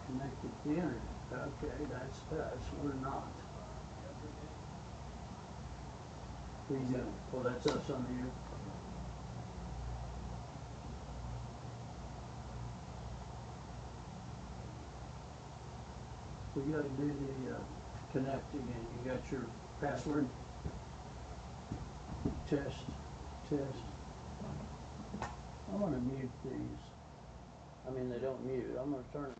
Connected to the internet. Okay, we're not. Who's that? Well, that's us on here. We gotta do the connect again. You got your password? Test, test. I wanna mute these. I mean, they don't mute. I'm gonna turn them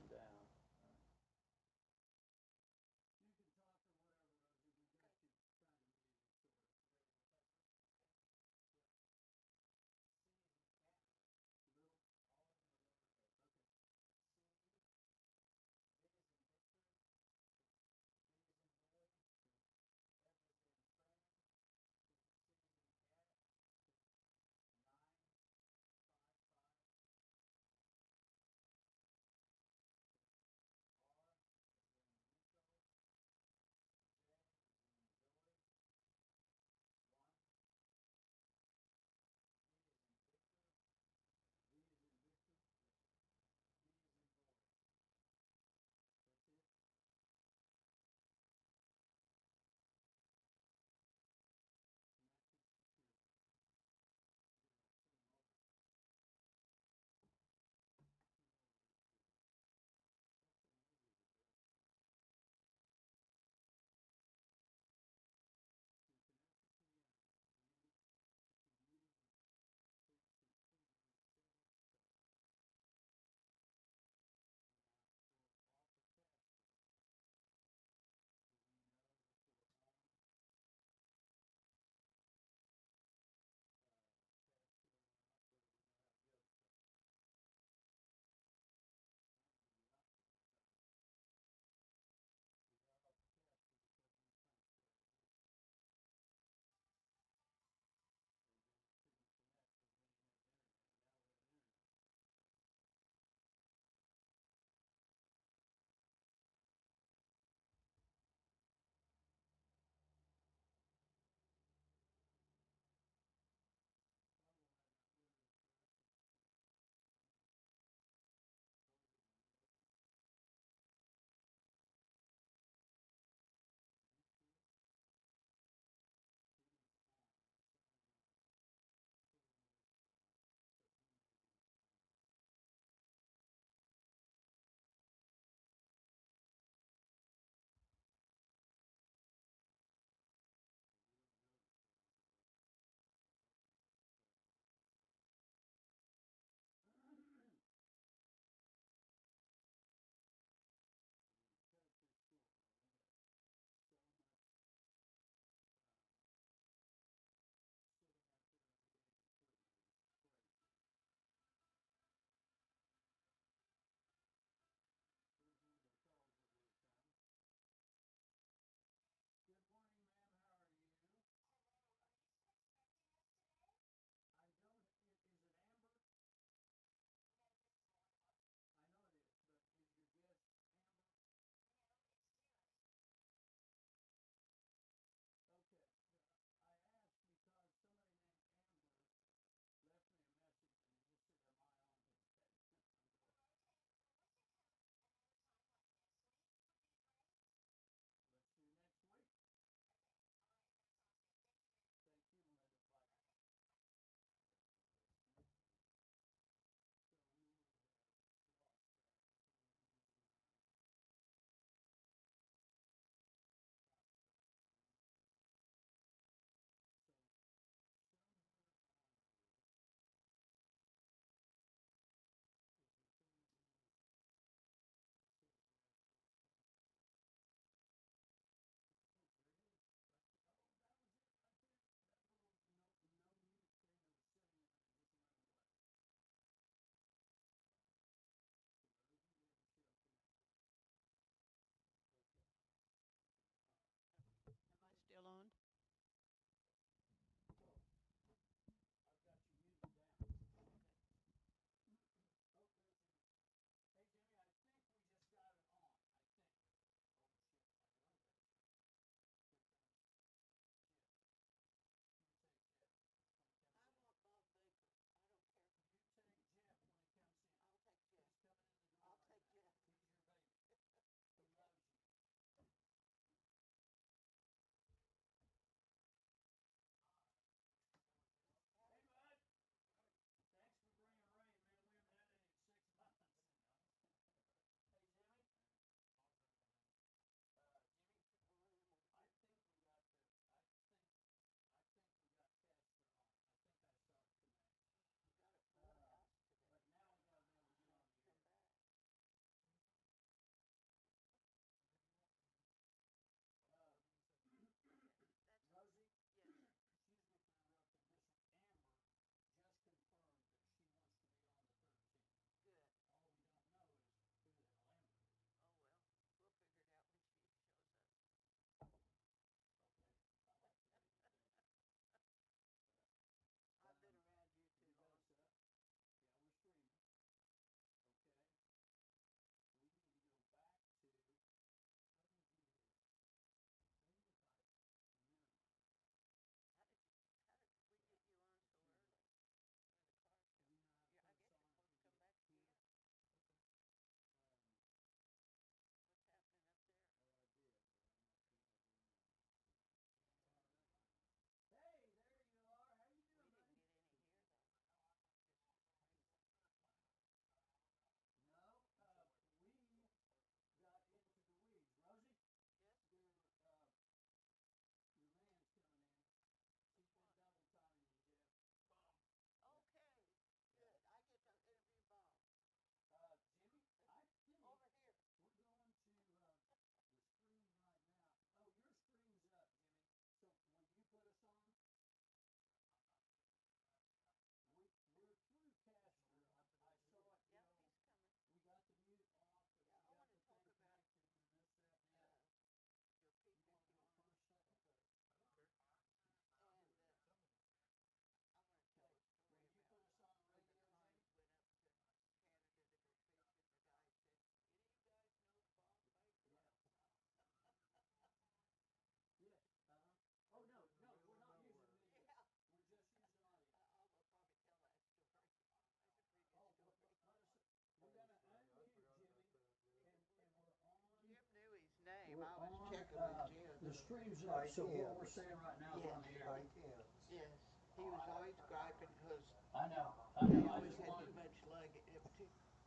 checking with Jim. The stream's up, so what we're saying right now is Yeah. on the air. Right ends. Yes, he was always griping because I know, they I always just had wanted. too much luggage.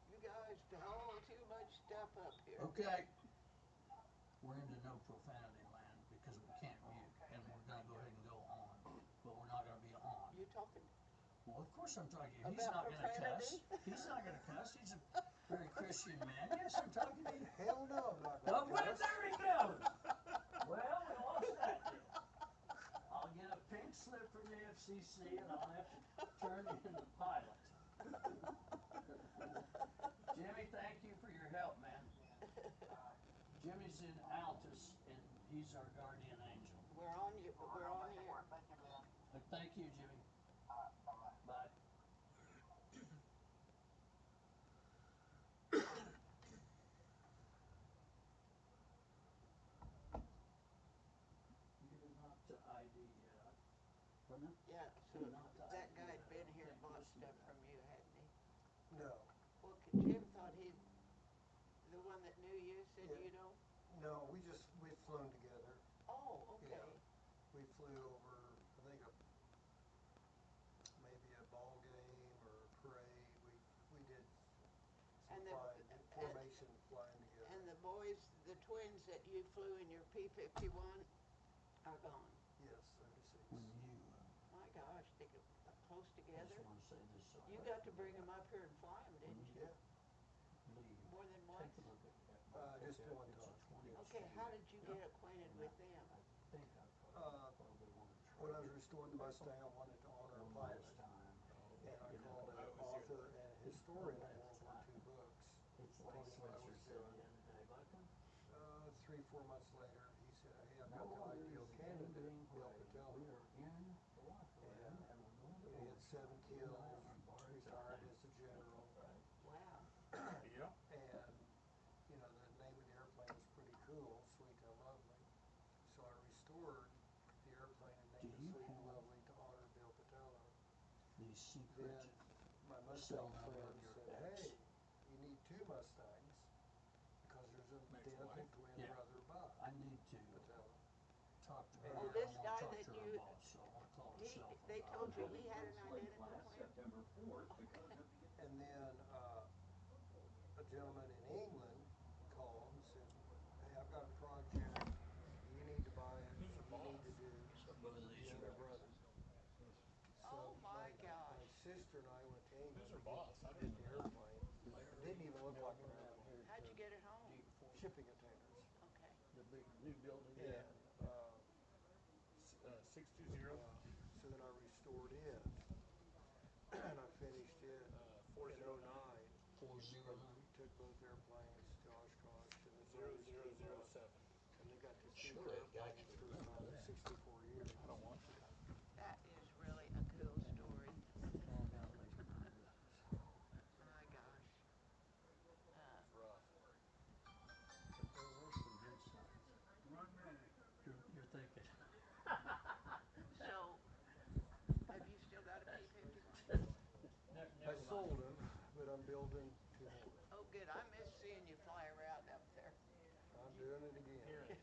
You guys haul too much stuff up here. Okay. We're into no profanity land because we can't mute, and we're gonna go ahead and go on, but we're not gonna be on. You talking? Well, of course I'm talking. He's About not gonna profanity? cuss. He's not gonna cuss. He's a very Christian man. Yes, I'm talking to you. Hell no, I'm not Oh, gonna well, cuss. there he goes. Well, we lost that then. I'll get a pink slip from the FCC and I'll have to turn in the pilot. Jimmy, thank you for your help, man. Jimmy's in Altus and he's our guardian angel. We're on you. We're on here. Thank you, Jimmy. Bye. You're not to ID yet. Pardon? Yeah. So You're not to that ID guy'd yet. been I here and think bought this is stuff that. from you, hadn't he? No. Well, Jim thought the one that knew you said Yeah. you don't. No, we've flown together. Oh, okay. Yeah. We flew over, I think, maybe a ball game or a parade. We did some And formation flying together. And the boys, the twins that you flew in your P-51 are gone. Yes, 76. When you, My gosh, they get close I together. just want to say this. So You got to bring them up here and fly them, didn't you? Yeah. Leave. More than once? Take a look at that. Just one It's a time. 20. Okay, how did you get acquainted with them? I think I probably want to try. When I was restoring the Mustang, I wanted to honor a pilot. And I called an author and a historian of World War II books. It's Told like him what I Spencer was said doing. the other day, Buckham. 3-4 months later, he said, "Hey, I've got No the longer ideal is the candidate, game being Bill played. Patel." We are in the locker room and we're going to He had 7 kills, retired time. as a general. Wow. Yeah. And, you know, the name of the airplane was pretty cool, Sweet and Lovely. So I restored the airplane and named Do you it Sweet and have Lovely to honor Bill Patello. These secret Then my cell Mustang number friend of your said, ex. "Hey, you need 2 Mustangs because there's an Next identical wife? twin Yeah. brother, Bob I need to Patello." talk to her. Oh, I this don't guy want to talk that to her you- boss, so I want to call her cell phone. They told you he had an identical twin? And then a gentleman in England called and said, "Hey, I've got a project. You need to buy it. Who's her You need boss? to do." Both of these Yeah, are they're yours. brothers. Oh, my My gosh. sister and I went to England Who's her to boss? I get don't the know that. airplane. It didn't even look like an airplane. How'd you get it home? Shipping containers. Okay. The big new building. And 620. so then I restored it. And I finished it in 09. 409. Took both airplanes to Oshkosh and the brothers came up. 0007. And they got to see Sure, the that guy airplanes can for remember about that. 64 years. I don't want to. That is really a cool story. Call him out later. My gosh. It's rough. But there were some good signs. You're thinking. So, have you still got a P-51? I sold them, but I'm building 2 more. Oh, good. I miss seeing you fly around up there. I'm doing it again. Hearing it.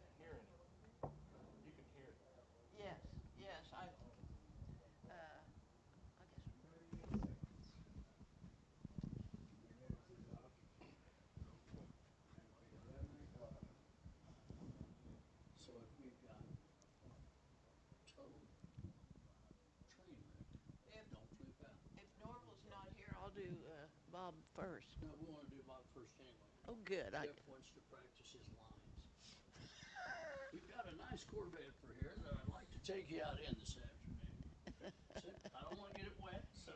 You can hear it. Yes, yes. I guess. So if we've got total train wreck, don't flip out. If Norval's not here, I'll do Bob first. No, we want to do Bob first anyway. Oh, good. Jeff wants to practice his lines. We've got a nice Corvette for here that I'd like to take you out in this afternoon. I don't want to get it wet, so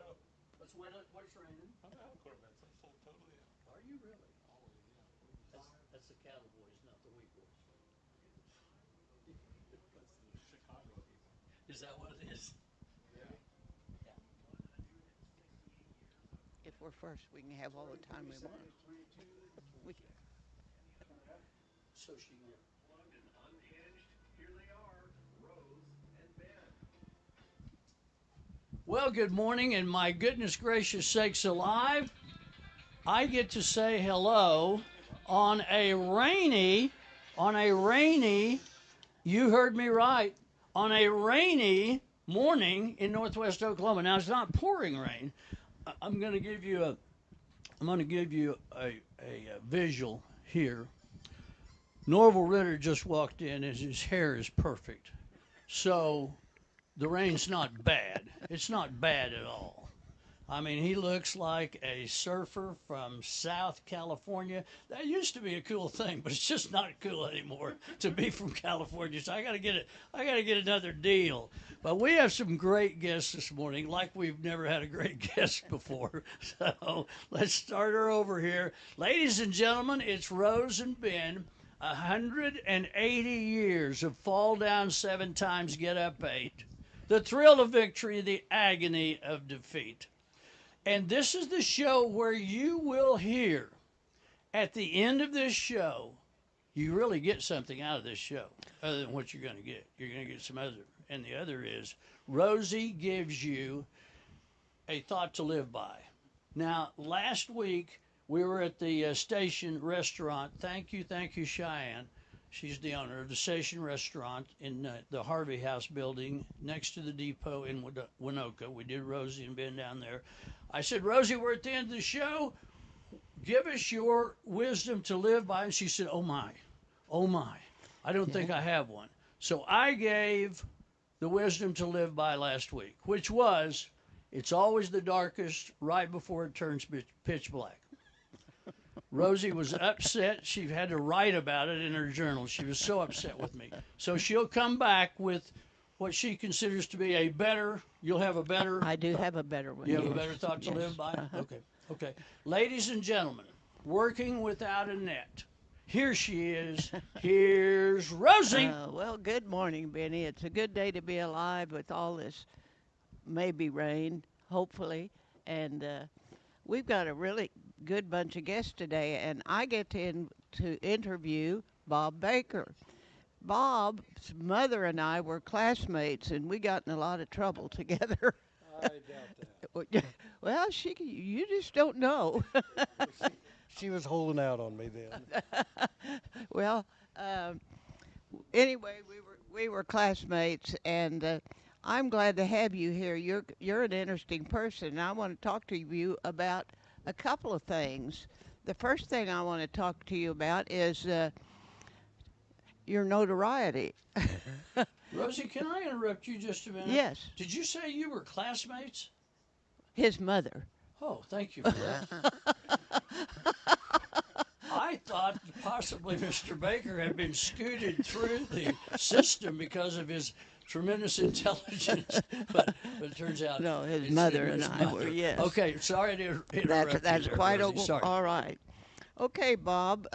let's wet it when it's raining. I'm out of Corvettes. I'm sold totally out. Are you really? Always, yeah. That's the cattle boys, not the wheat boys. That's the Chicago people. Is that what it is? Yeah. Yeah. If we're first, we can have all the time we want. We can. So she can get Plugged and unhinged, here they are, Rose and Ben. Well, good morning, and my goodness gracious sakes alive, I get to say hello on a rainy On a rainy, you heard me right, on a rainy morning in northwest Oklahoma. Now it's not pouring rain. I'm going to give you a visual here. Norval Ritter just walked in and his hair is perfect. So the rain's not bad. It's not bad at all. I mean, he looks like a surfer from South California. That used to be a cool thing, but it's just not cool anymore to be from California. So I got to get another deal. But we have some great guests this morning, like we've never had a great guest before. So let's start her over here. Ladies and gentlemen, it's Rose and Ben. 180 years of fall down 7 times, get up 8. The thrill of victory, the agony of defeat. And this is the show where you will hear at the end of this show, you really get something out of this show other than what you're going to get. You're going to get some other. And the other is Rosie gives you a thought to live by. Now, last week we were at the Station Restaurant. Thank you, Cheyenne. She's the owner of the Station Restaurant in the Harvey House building next to the depot in Winoka. We did Rosie and Ben down there. I said, Rosie, we're at the end of the show. Give us your wisdom to live by. And she said, oh my, I don't think I have one. So I gave the wisdom to live by last week, which was, it's always the darkest right before it turns pitch black. Rosie was upset. She had to write about it in her journal. She was so upset with me. So she'll come back with what she considers to be a better, you'll have a better. I do have a better one. You have a better thought to live by? Okay. Ladies and gentlemen, working without a net. Here she is. Here's Rosie. Well, good morning, Benny. It's a good day to be alive with all this maybe rain, hopefully. And we've got a really good bunch of guests today, and I get to interview Bob Baker. Bob's mother and I were classmates, and we got in a lot of trouble together. I doubt that. Well, you just don't know. She was holding out on me then. Well, anyway, we were classmates, and I'm glad to have you here. You're an interesting person, and I want to talk to you about a couple of things. The first thing I want to talk to you about is your notoriety. Rosie, can I interrupt you just a minute? Yes. Did you say you were classmates? His mother. Oh, thank you for that. I thought possibly Mr. Baker had been scooted through the system because of his tremendous intelligence, but it turns out No, his mother and I were, yes. Okay, sorry to interrupt. That's you there, quite Rosie. Sorry. all right. Okay, Bob.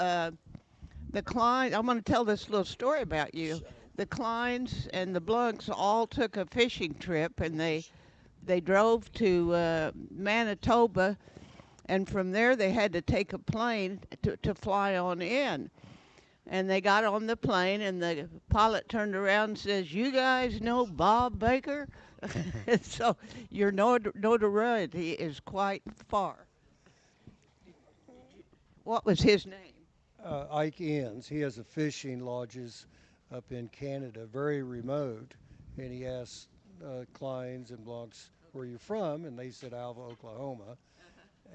The Klein. I'm going to tell this little story about you. The Kleins and the Blunks all took a fishing trip, and they drove to Manitoba, and from there they had to take a plane to fly on in. And they got on the plane, and the pilot turned around and says, "You guys know Bob Baker?" So your notoriety is quite far. What was his name? Ike Inns. He has a fishing lodges up in Canada, very remote. And he asked Kleins and Blancs, where you from? And they said, Alva, Oklahoma.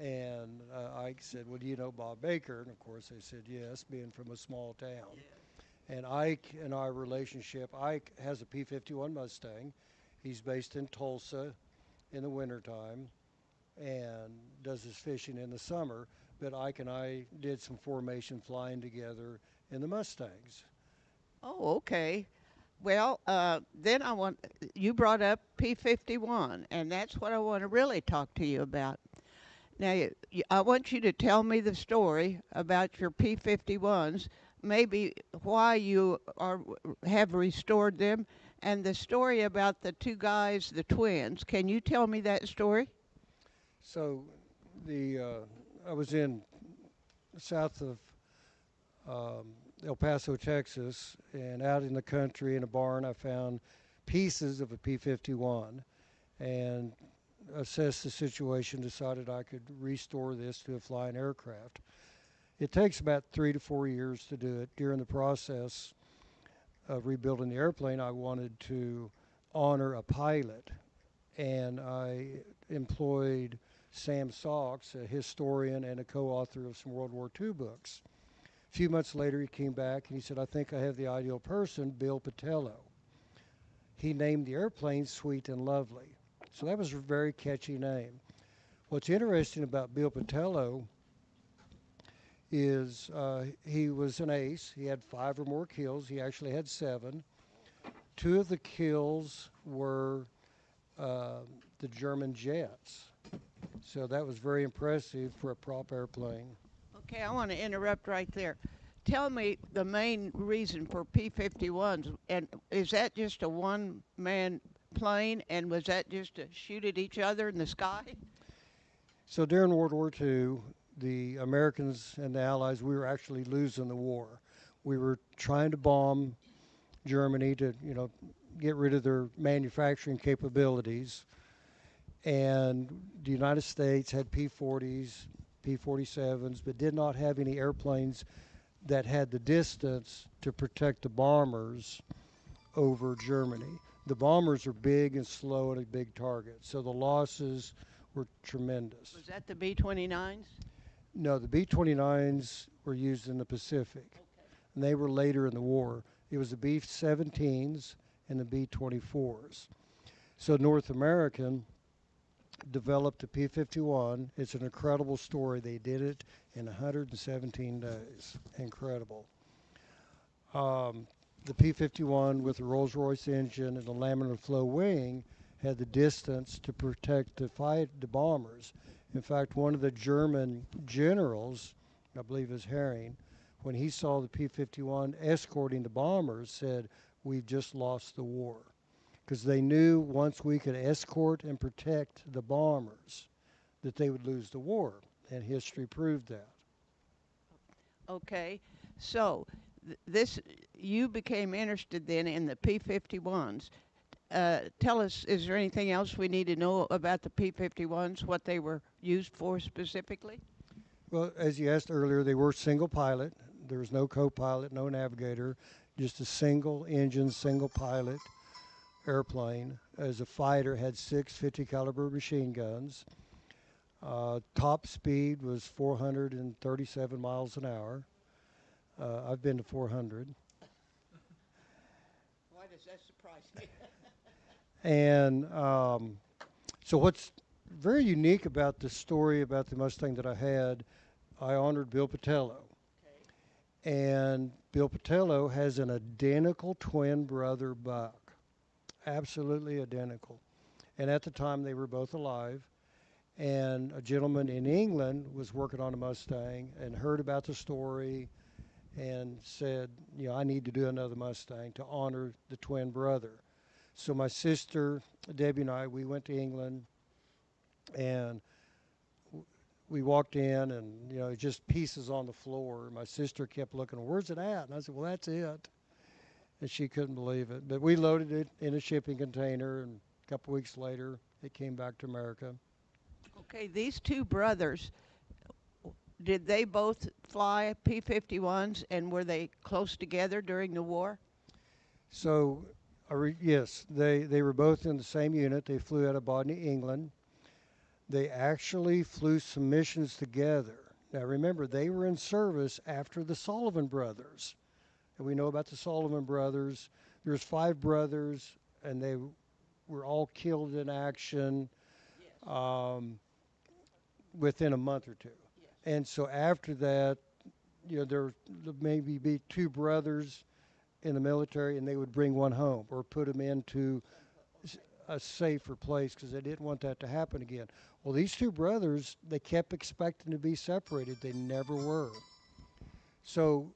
And Ike said, well, do you know Bob Baker? And of course they said yes, being from a small town. Yeah. And Ike and our relationship, Ike has a P-51 Mustang. He's based in Tulsa in the wintertime and does his fishing in the summer. But Ike and I did some formation flying together in the Mustangs. Oh, okay. Well, then you brought up P-51, and that's what I want to really talk to you about. Now, I want you to tell me the story about your P-51s, maybe why you have restored them, and the story about the two guys, the twins. Can you tell me that story? So I was in south of El Paso, Texas, and out in the country in a barn I found pieces of a P-51 and assessed the situation, decided I could restore this to a flying aircraft. It takes about 3 to 4 years to do it. During the process of rebuilding the airplane, I wanted to honor a pilot, and I employed Sam Sachs, a historian and a co-author of some World War II books. A few months later, he came back and he said, I think I have the ideal person, Bill Patello. He named the airplane Sweet and Lovely. So that was a very catchy name. What's interesting about Bill Patello is he was an ace. He had 5 or more kills. He actually had 7. 2 of the kills were the German jets. So that was very impressive for a prop airplane. Okay, I want to interrupt right there. Tell me the main reason for P-51s, and is that just a one-man plane, and was that just to shoot at each other in the sky? So during World War II, the Americans and the Allies, we were actually losing the war. We were trying to bomb Germany to, get rid of their manufacturing capabilities. And the United States had P-40s, P-47s, but did not have any airplanes that had the distance to protect the bombers over Germany. The bombers are big and slow and a big target, so the losses were tremendous. Was that the B-29s? No, the B-29s were used in the Pacific, and they were later in the war. It was the B-17s and the B-24s. So North American developed the P-51. It's an incredible story. They did it in 117 days. Incredible. The P-51 with the Rolls-Royce engine and the laminar flow wing had the distance to protect the bombers. In fact, one of the German generals, I believe it was Herring, when he saw the P-51 escorting the bombers, said, "We've just lost the war." Because they knew once we could escort and protect the bombers that they would lose the war, and history proved that. Okay, so you became interested then in the P-51s. Tell us, is there anything else we need to know about the P-51s, what they were used for specifically? Well, as you asked earlier, they were single pilot. There was no co-pilot, no navigator, just a single engine, single pilot airplane. As a fighter, had 6 50 caliber machine guns. Top speed was 437 miles an hour. I've been to 400. Why does that surprise me? And so what's very unique about the story about the Mustang that I had, I honored Bill Patello. And Bill Patello has an identical twin brother, Buck. Absolutely identical. And at the time, they were both alive. And a gentleman in England was working on a Mustang and heard about the story and said, I need to do another Mustang to honor the twin brother. So my sister, Debbie, and I, we went to England, and we walked in, and, just pieces on the floor. My sister kept looking, "Where's it at?" And I said, "Well, that's it." And she couldn't believe it. But we loaded it in a shipping container, and a couple weeks later, it came back to America. Okay, these two brothers, did they both fly P-51s, and were they close together during the war? So, yes, they were both in the same unit. They flew out of Bodney, England. They actually flew some missions together. Now, remember, they were in service after the Sullivan brothers. And we know about the Sullivan brothers. There's 5 brothers, and they were all killed in action within a month or 2. Yes. And so after that, there maybe be 2 brothers in the military, and they would bring one home or put them into a safer place because they didn't want that to happen again. Well, these 2 brothers, they kept expecting to be separated. They never were. So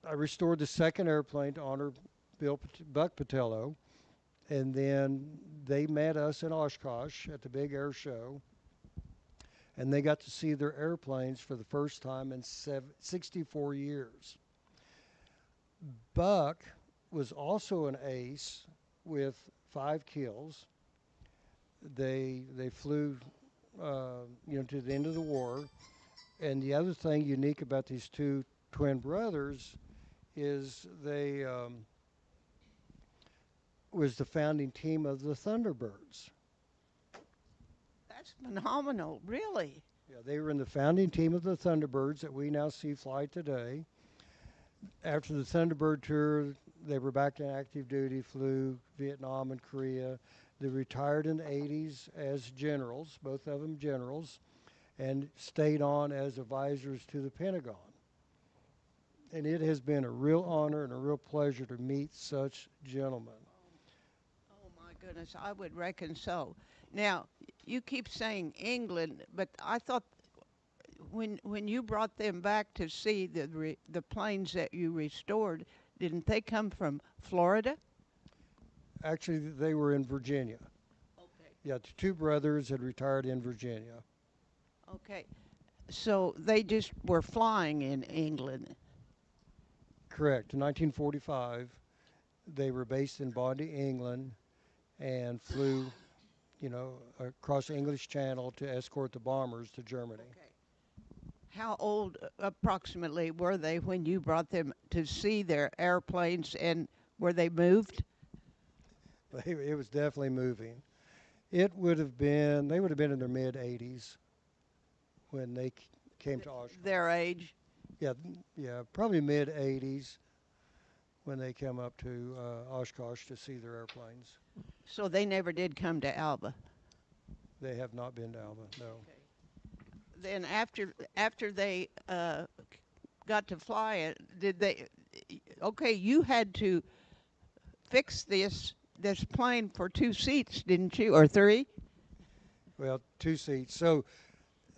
I restored the second airplane to honor Buck Patello, and then they met us in Oshkosh at the big air show, and they got to see their airplanes for the first time in 64 years. Buck was also an ace with 5 kills. They flew, to the end of the war, And the other thing unique about these two twin brothers is they was the founding team of the Thunderbirds. That's phenomenal, really. Yeah, they were in the founding team of the Thunderbirds that we now see fly today. After the Thunderbird tour, they were back in active duty, flew Vietnam and Korea. They retired in the 80s as generals, both of them generals, and stayed on as advisors to the Pentagon. And it has been a real honor and a real pleasure to meet such gentlemen. Oh my goodness, I would reckon so. Now, you keep saying England, but I thought when you brought them back to see the planes that you restored, didn't they come from Florida? Actually, they were in Virginia. Okay. Yeah, the two brothers had retired in Virginia. Okay. So they just were flying in England. Correct. In 1945, they were based in Bondi, England, and flew, across the English Channel to escort the bombers to Germany. Okay. How old approximately were they when you brought them to see their airplanes, and were they moved? It was definitely moving. They would have been in their mid 80s when they came to Oshkosh. Their age? Yeah, probably mid 80s when they came up to Oshkosh to see their airplanes. So they never did come to Alba. They have not been to Alba, no. Okay. Then after they got to fly it, did they? Okay, you had to fix this plane for 2 seats, didn't you, or three? Well, 2 seats. So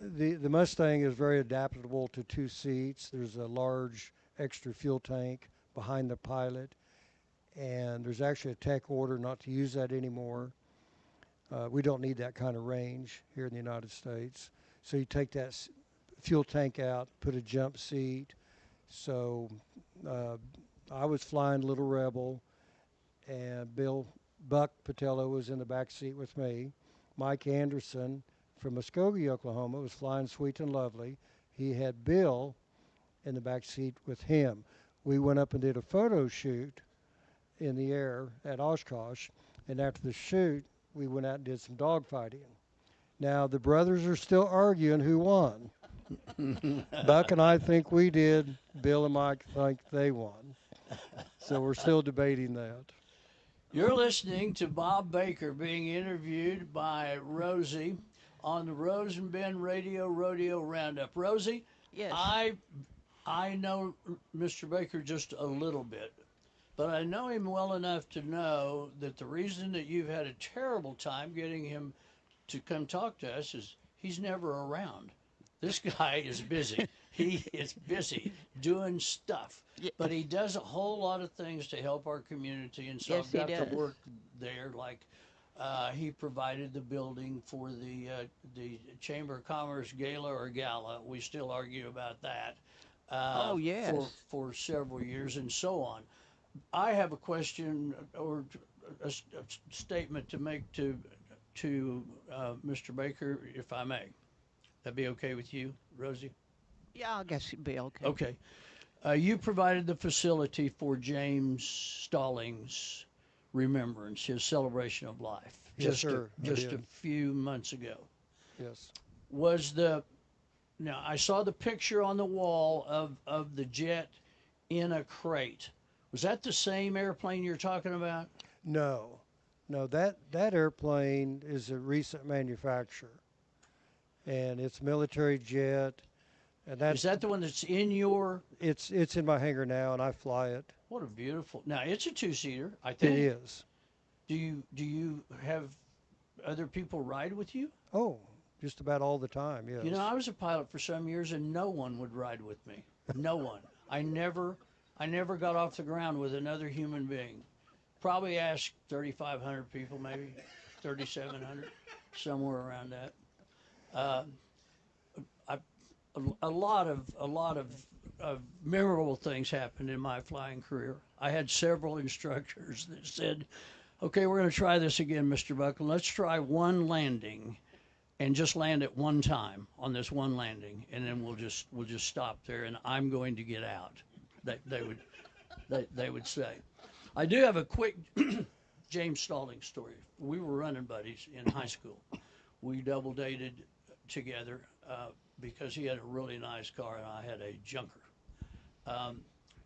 the Mustang is very adaptable to 2 seats. There's a large extra fuel tank behind the pilot, and there's actually a tech order not to use that anymore. We don't need that kind of range here in the United States. So you take that fuel tank out, put a jump seat. So I was flying Little Rebel, and Buck Patello was in the back seat with me. Mike Anderson from Muskogee, Oklahoma, was flying Sweet and Lovely. He had Bill in the back seat with him. We went up and did a photo shoot in the air at Oshkosh, and after the shoot, we went out and did some dogfighting. Now, the brothers are still arguing who won. Buck and I think we did. Bill and Mike think they won. So we're still debating that. You're listening to Bob Baker being interviewed by Rosie on the Rose and Ben Radio Rodeo Roundup. Rosie, Yes. I know Mr. Baker just a little bit, but I know him well enough to know that the reason that you've had a terrible time getting him to come talk to us is he's never around. This guy is busy. He is busy doing stuff, but he does a whole lot of things to help our community, and so Yes, I've got he to does. work there. Like he provided the building for the Chamber of Commerce gala or gala. We still argue about that. Oh, yes. For several years and so on. I have a question or a statement to make to Mr. Baker, if I may. That'd be okay with you, Rosie? Yeah, I guess it'd be okay. Okay. You provided the facility for James Stallings' remembrance, his celebration of life. Yes, sir, I Just a did. few months ago. Yes. Now I saw the picture on the wall of the jet in a crate. Was that the same airplane you're talking about? No. No, that airplane is a recent manufacture. And it's military jet. And Is that the one that's in your? it's in my hangar now, and I fly it. What a beautiful. Now it's a two-seater, I think. It is. Do you have other people ride with you? Oh, just about all the time, yes. You know, I was a pilot for some years, and no one would ride with me. No one. I never got off the ground with another human being. Probably asked 3,500 people, maybe 3,700, somewhere around that. A lot of memorable things happened in my flying career. I had several instructors that said, "Okay, we're going to try this again, Mr. Buckland. Let's try one landing and just land at one time on this one landing, and then we'll just stop there, and I'm going to get out. They would say. I do have a quick James Stalling story. We were running buddies in high school. We double dated together because he had a really nice car and I had a junker.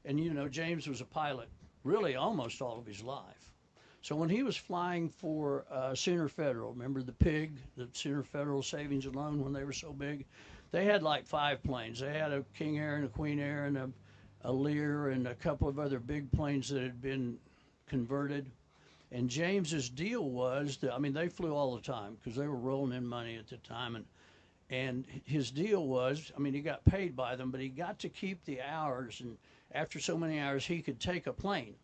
And you know, James was a pilot really almost all of his life. So when he was flying for Sooner Federal, remember the PIG, the Sooner Federal Savings and Loan, when they were so big? They had like 5 planes. They had a King Air and a Queen Air and a Lear and a couple of other big planes that had been converted. And James's deal was that, I mean, they flew all the time because they were rolling in money at the time. And his deal was, I mean, he got paid by them, but he got to keep the hours. And after so many hours, he could take a plane.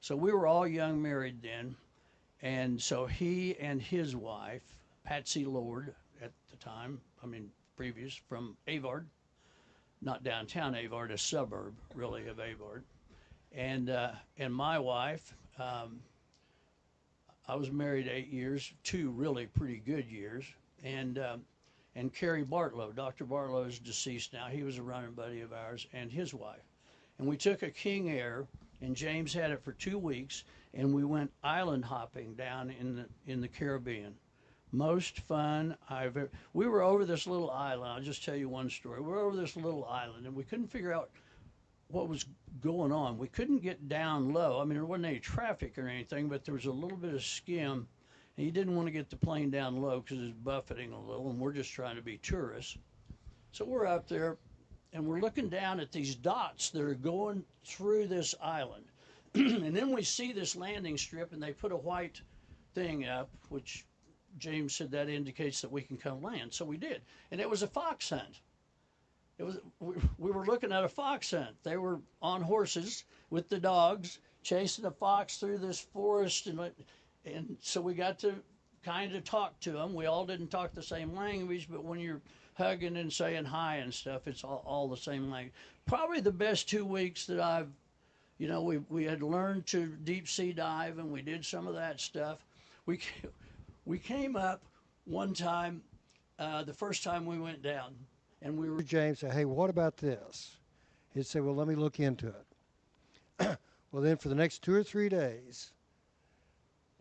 So we were all young married then. And so he and his wife, Patsy Lord at the time, I mean, previous, from Avard, not downtown Avard, a suburb really of Avard. And my wife, I was married 8 years, 2 really pretty good years. And Kerry Bartlow, Dr. Bartlow is deceased now. He was a running buddy of ours and his wife. And we took a King Air, and James had it for 2 weeks, and we went island hopping down in the Caribbean. Most fun I've ever. We were over this little island. I'll just tell you one story. We were over this little island, and we couldn't figure out what was going on. We couldn't get down low. I mean, there wasn't any traffic or anything, but there was a little bit of skim. And he didn't want to get the plane down low because it's buffeting a little, and we're just trying to be tourists. So we're up there, and we're looking down at these dots that are going through this island. And then we see this landing strip, and they put a white thing up, which James said that indicates that we can come land. So we did. And it was a fox hunt. We were looking at a fox hunt. They were on horses with the dogs, chasing a fox through this forest, and so we got to kind of talk to them. We all didn't talk the same language, but when you're hugging and saying hi and stuff, it's all the same language. Probably the best 2 weeks that I've, you know, we had learned to deep sea dive, and we did some of that stuff. We came up one time, the first time we went down, and we were. James said, hey, what about this? He'd say, well, let me look into it. Well, then for the next 2 or 3 days,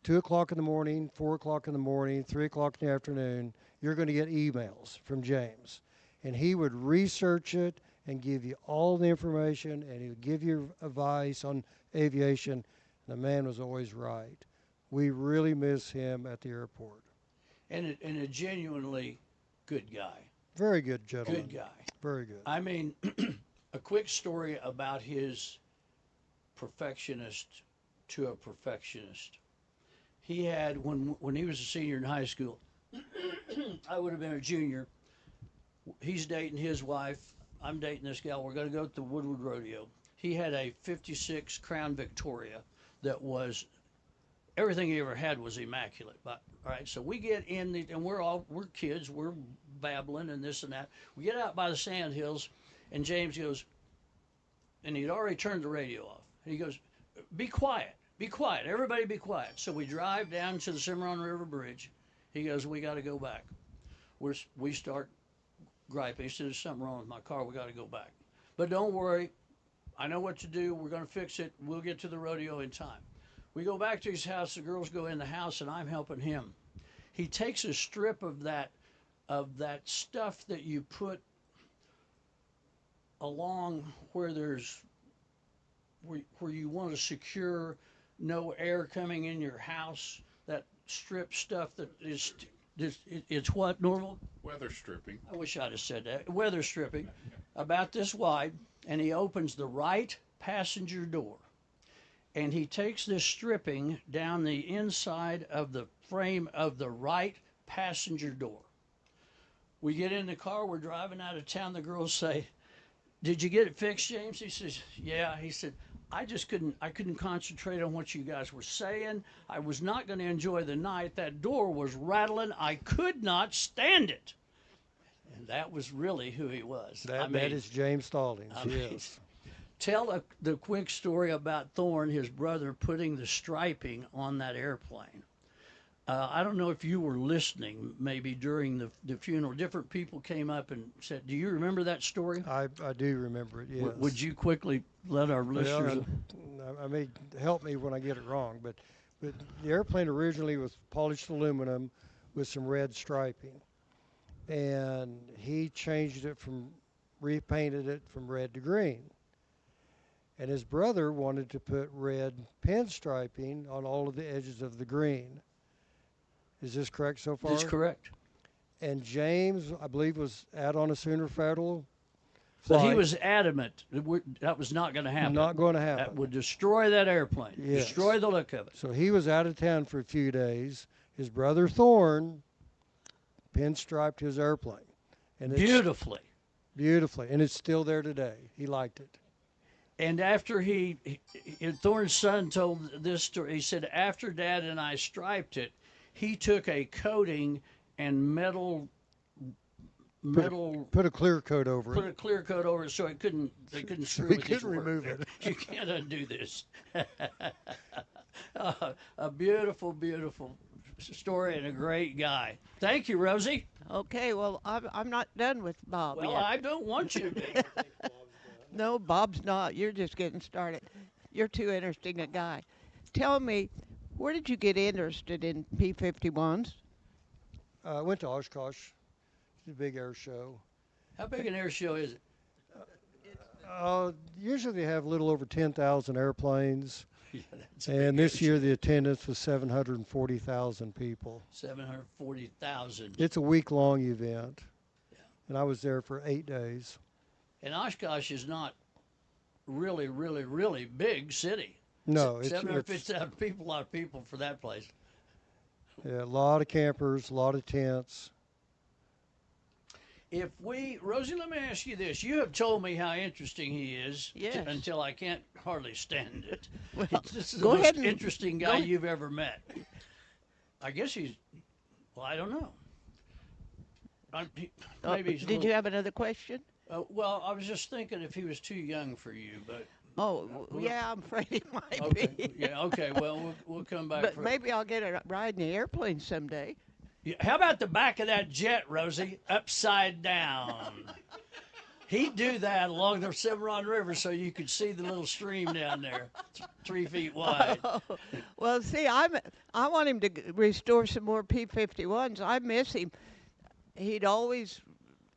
2 o'clock in the morning, 4 o'clock in the morning, 3 o'clock in the afternoon, you're going to get emails from James. And he would research it and give you all the information, and he would give you advice on aviation. And the man was always right. We really miss him at the airport. And a genuinely good guy. Very good gentleman. Good guy. Very good. I mean, a quick story about his perfectionist to a perfectionist. He had, when he was a senior in high school, I would have been a junior. He's dating his wife. I'm dating this gal. We're going to go to the Woodward Rodeo. He had a 56 Crown Victoria that was, everything he ever had was immaculate. But, all right, so we get in, and we're kids. We're babbling and this and that. We get out by the sand hills, and James goes, and he'd already turned the radio off. He goes, be quiet. Be quiet. Everybody be quiet. So we drive down to the Cimarron River Bridge. He goes, we got to go back. We start griping. He said, there's something wrong with my car. We got to go back. But don't worry. I know what to do. We're going to fix it. We'll get to the rodeo in time. We go back to his house. The girls go in the house, and I'm helping him. He takes a strip of that stuff that you put along where you want to secure no air coming in your house, that strip stuff that is, it's what, Norval? Weather stripping. I wish I'd have said that. Weather stripping, about this wide, and he opens the right passenger door. And he takes this stripping down the inside of the frame of the right passenger door. We get in the car, we're driving out of town, the girls say, did you get it fixed, James? He says, yeah. He said, I couldn't concentrate on what you guys were saying. I was not going to enjoy the night. That door was rattling. I could not stand it. And that was really who he was. That is James Stallings, yes. Tell the quick story about Thorne, his brother, putting the striping on that airplane. I don't know if you were listening, maybe during the funeral. Different people came up and said, "Do you remember that story?" I do remember it, yes. Would you quickly let our listeners? Well, I may help me when I get it wrong, but the airplane originally was polished aluminum with some red striping, and he changed it repainted it from red to green. And his brother wanted to put red pinstriping on all of the edges of the green. Is this correct so far? That's correct. And James, I believe, was out on a Sooner Federal But flight. he was adamant that was not going to happen. Not going to happen. That would destroy that airplane, Yes. destroy the look of it. So he was out of town for a few days. His brother Thorne pinstriped his airplane. And it's Beautifully. beautifully. And it's still there today. He liked it. And after Thorne's son told this story, he said, after Dad and I striped it, he took a coating and Put a clear coat over put it. a clear coat over it so they couldn't screw he with his couldn't work. remove it. You can't undo this. A beautiful, beautiful story and a great guy. Thank you, Rosie. Okay, well, I'm not done with Bob Well, yet. I don't want you to be. No, Bob's not. You're just getting started. You're too interesting a guy. Tell me, where did you get interested in P-51s? I went to Oshkosh, the big air show. How big an air show is it? Usually they have a little over 10,000 airplanes. Yeah, that's a big And this air year show. the attendance was 740,000 people. 740,000. It's a week-long event. And I was there for 8 days. And Oshkosh is not really, really, really big city. No, it's 750,000 people, a lot of people for that place. yeah, a lot of campers, a lot of tents. Rosie, let me ask you this. You have told me how interesting he is Yes. until I can't hardly stand it. Well, This is go the ahead most and- interesting go guy ahead. you've ever met. I guess well, I don't know. Maybe he's a Did you little- have another question? well, I was just thinking if he was too young for you, but Oh, yeah, I'm afraid it might okay. be. Yeah, okay. Well, we'll come back. But for maybe I'll get a ride in the airplane someday. Yeah, how about the back of that jet, Rosie? Upside down. He'd do that along the Cimarron River so you could see the little stream down there, 3 feet wide. Well, see, I want him to restore some more P-51s. I miss him. He'd always.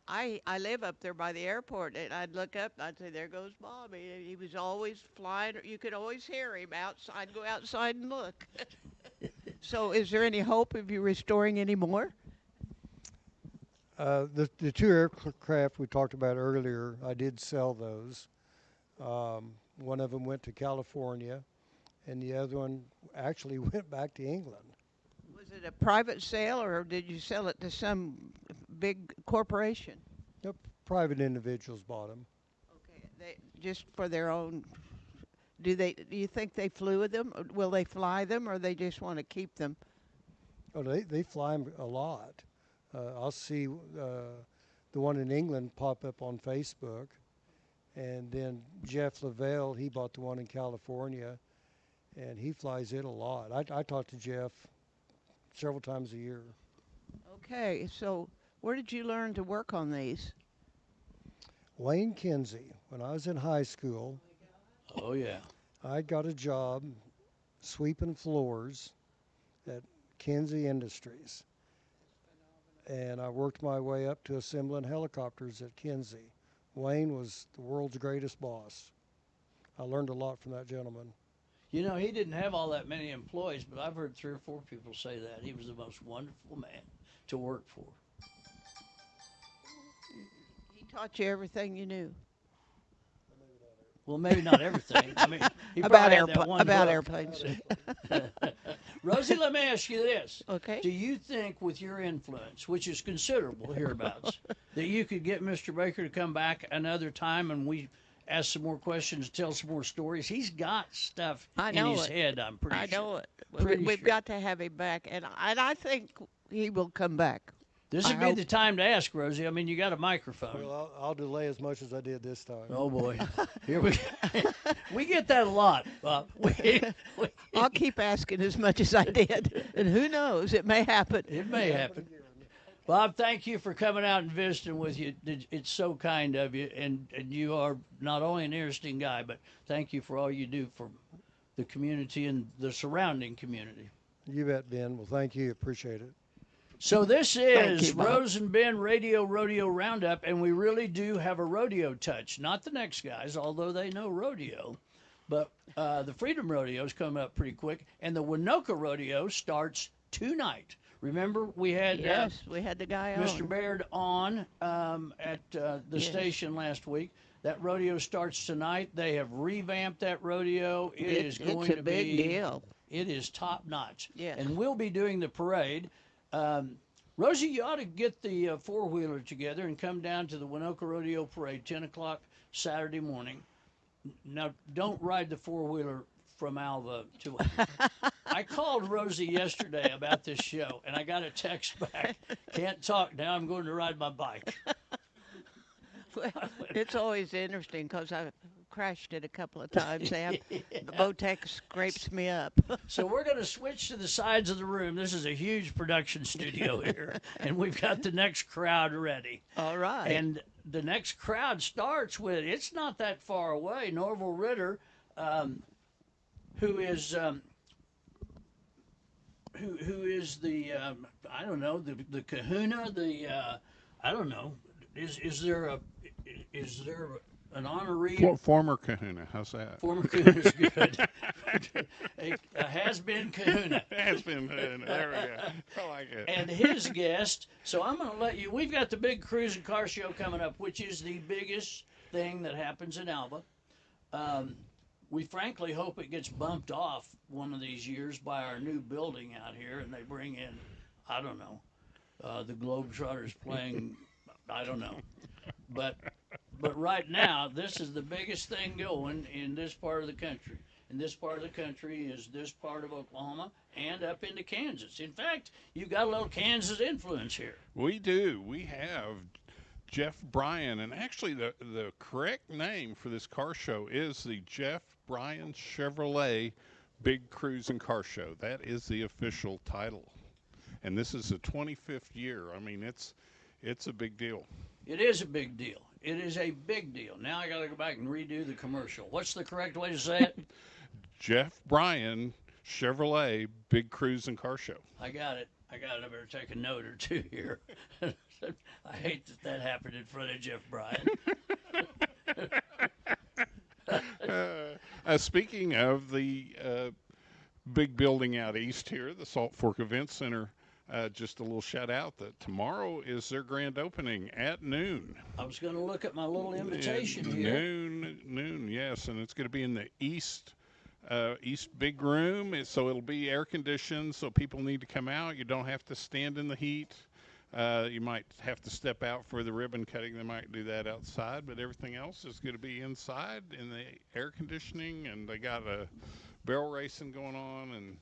I live up there by the airport, and I'd look up, and I'd say, "There goes Bobby." And he was always flying. You could always hear him outside. Go outside and look. So, is there any hope of you restoring any more? The two aircraft we talked about earlier, I did sell those. One of them went to California, and the other one actually went back to England. Was it a private sale, or did you sell it to some big corporation? Yep, private individuals bought them. Okay, they just for their own. Do you think they flew with them? Or will they fly them, or they just want to keep them? Oh, they fly 'em a lot. I'll see the one in England pop up on Facebook, and then Jeff Lavelle, he bought the one in California, and he flies it a lot. I talk to Jeff several times a year. Okay, so where did you learn to work on these? Wayne Kinsey, when I was in high school, Oh, yeah. I got a job sweeping floors at Kinsey Industries. And I worked my way up to assembling helicopters at Kinsey. Wayne was the world's greatest boss. I learned a lot from that gentleman. You know, he didn't have all that many employees, but I've heard 3 or 4 people say that. He was the most wonderful man to work for. He taught you everything you knew Well, maybe not everything. I mean, he about probably had that one book. airplanes. Rosie, let me ask you this. Okay. Do you think with your influence, which is considerable hereabouts, that you could get Mr. Baker to come back another time and we ask some more questions, tell some more stories? He's got stuff I in know his it. head, I'm pretty I sure. know it. Pretty We've sure. got to have him back, and I think he will come back. This I would be hope- the time to ask, Rosie. I mean, you got a microphone. Well, I'll delay as much as I did this time. Oh boy, here we we get that a lot, Bob. I'll keep asking as much as I did, and who knows, it may happen. It may happen. Bob, thank you for coming out and visiting with you. It's so kind of you, and you are not only an interesting guy, but thank you for all you do for the community and the surrounding community. You bet, Ben. Well, thank you. Appreciate it. So this Thank is you, Bob. Rose and Ben Radio Rodeo Roundup, and we really do have a rodeo touch. Not the next guys, although they know rodeo, but the Freedom Rodeo is coming up pretty quick, and the Winoka Rodeo starts tonight. Remember, we had Yes, we had the guy on. Mr. Baird on at the Yes. station last week. That rodeo starts tonight. They have revamped that rodeo. It's going it's a to big be deal. It is top notch. Yes. And we'll be doing the parade. Rosie, you ought to get the four-wheeler together and come down to the Winoka Rodeo Parade, 10 o'clock Saturday morning. Now, don't ride the four-wheeler from Alva to... I called Rosie yesterday about this show, and I got a text back. Can't talk now. I'm going to ride my bike. Well, it's always interesting because I've crashed it a couple of times, Sam. The Bowtech scrapes me up. So we're going to switch to the sides of the room. This is a huge production studio here, and we've got the next crowd ready. All right. And the next crowd starts with, it's not that far away, Norval Ritter, who is the I don't know, the kahuna, I don't know. Is there an honoree? Former kahuna. How's that? Former kahuna's good. a has-been kahuna. Has been. There we go. I like it. And his guest. So I'm going to let you. We've got the big cruise and car show coming up, which is the biggest thing that happens in Alva. We frankly hope it gets bumped off one of these years by our new building out here, and they bring in, I don't know, the Globetrotters playing, I don't know, but right now this is the biggest thing going in this part of the country. And this part of the country is this part of Oklahoma and up into Kansas. In fact, you've got a little Kansas influence here. We do. We have Jeff Bryan, and actually the correct name for this car show is the Jeff Bryan Chevrolet Big Cruise and Car Show. That is the official title. And this is the 25th year. I mean, it's a big deal. It is a big deal. It is a big deal. Now I got to go back and redo the commercial. What's the correct way to say it? Jeff Bryan Chevrolet Big Cruise and Car Show. I got it. I better take a note or two here. I hate that happened in front of Jeff Bryan. Speaking of the big building out east here, the Salt Fork Event Center, just a little shout out that tomorrow is their grand opening at noon. I was going to look at my little invitation here. Noon, yes, and it's going to be in the east big room. So it'll be air conditioned, so people need to come out. You don't have to stand in the heat. You might have to step out for the ribbon cutting. They might do that outside, but everything else is going to be inside in the air conditioning, and they got a barrel racing going on, and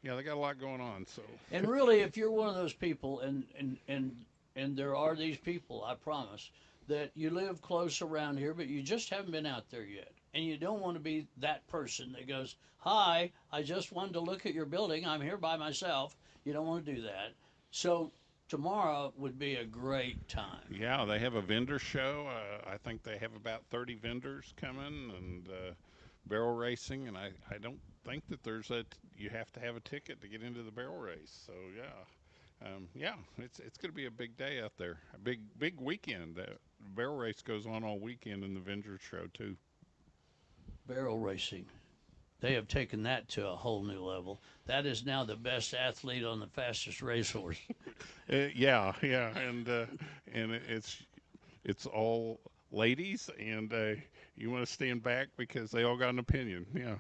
yeah, they got a lot going on. So, and really, if you're one of those people, and there are these people, I promise, that you live close around here, but you just haven't been out there yet, and you don't want to be that person that goes, "Hi, I just wanted to look at your building. I'm here by myself." You don't want to do that. So tomorrow would be a great time. yeah, they have a vendor show. I think they have about 30 vendors coming, and barrel racing, and I don't think that you have to have a ticket to get into the barrel race. So yeah, it's going to be a big day out there, a big weekend. The barrel race goes on all weekend, and the vendor show too. Barrel racing. They have taken that to a whole new level. That is now the best athlete on the fastest racehorse. Yeah, and it's all ladies, and you want to stand back because they all got an opinion. Yeah.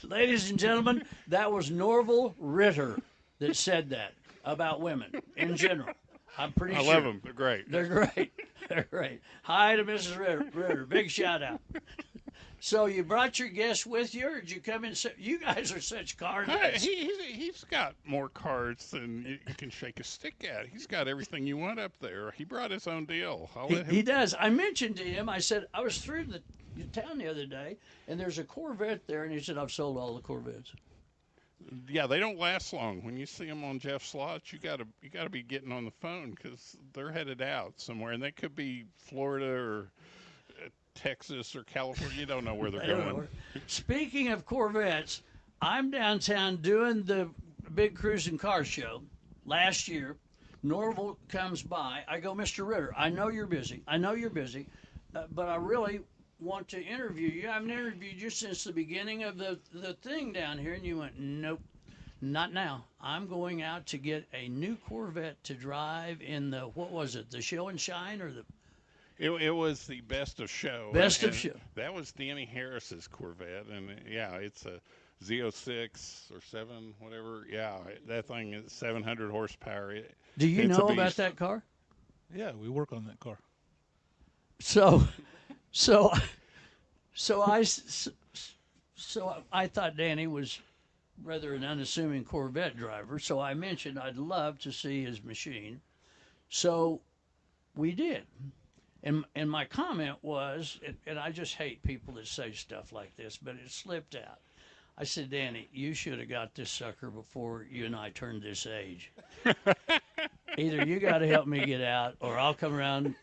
Ladies and gentlemen, that was Norval Ritter that said that about women in general. I'm pretty sure. I love them. They're great. They're great. They're great. Hi to Mrs. Ritter. Big shout out. So you brought your guest with you, or did you come in? You guys are such car nuts. He's got more cards than you can shake a stick at. He's got everything you want up there. He brought his own deal. I'll let him. He does. I mentioned to him, I said, I was through the town the other day, and there's a Corvette there, and he said, I've sold all the Corvettes. Yeah, they don't last long. When you see them on Jeff's lots, you gotta be getting on the phone because they're headed out somewhere, and they could be Florida or Texas or California. You don't know where they're going. Speaking of Corvettes, I'm downtown doing the big cruising car show last year. Norval comes by. I go, Mr. Ritter, I know you're busy. But I really want to interview you. I haven't interviewed you since the beginning of the thing down here. And you went, nope, not now. I'm going out to get a new Corvette to drive in the, what was it, the Show and Shine or the... It was the Best of Show. Best of Show. That was Danny Harris's Corvette, and yeah, it's a Z06 or 7, whatever. Yeah, that thing is 700 horsepower. Do you know about that car? Yeah, we work on that car. So I thought Danny was rather an unassuming Corvette driver. So I mentioned I'd love to see his machine. So we did. And my comment was, and I just hate people that say stuff like this, but it slipped out. I said, Danny, you should have got this sucker before you and I turned this age. Either you got to help me get out, or I'll come around.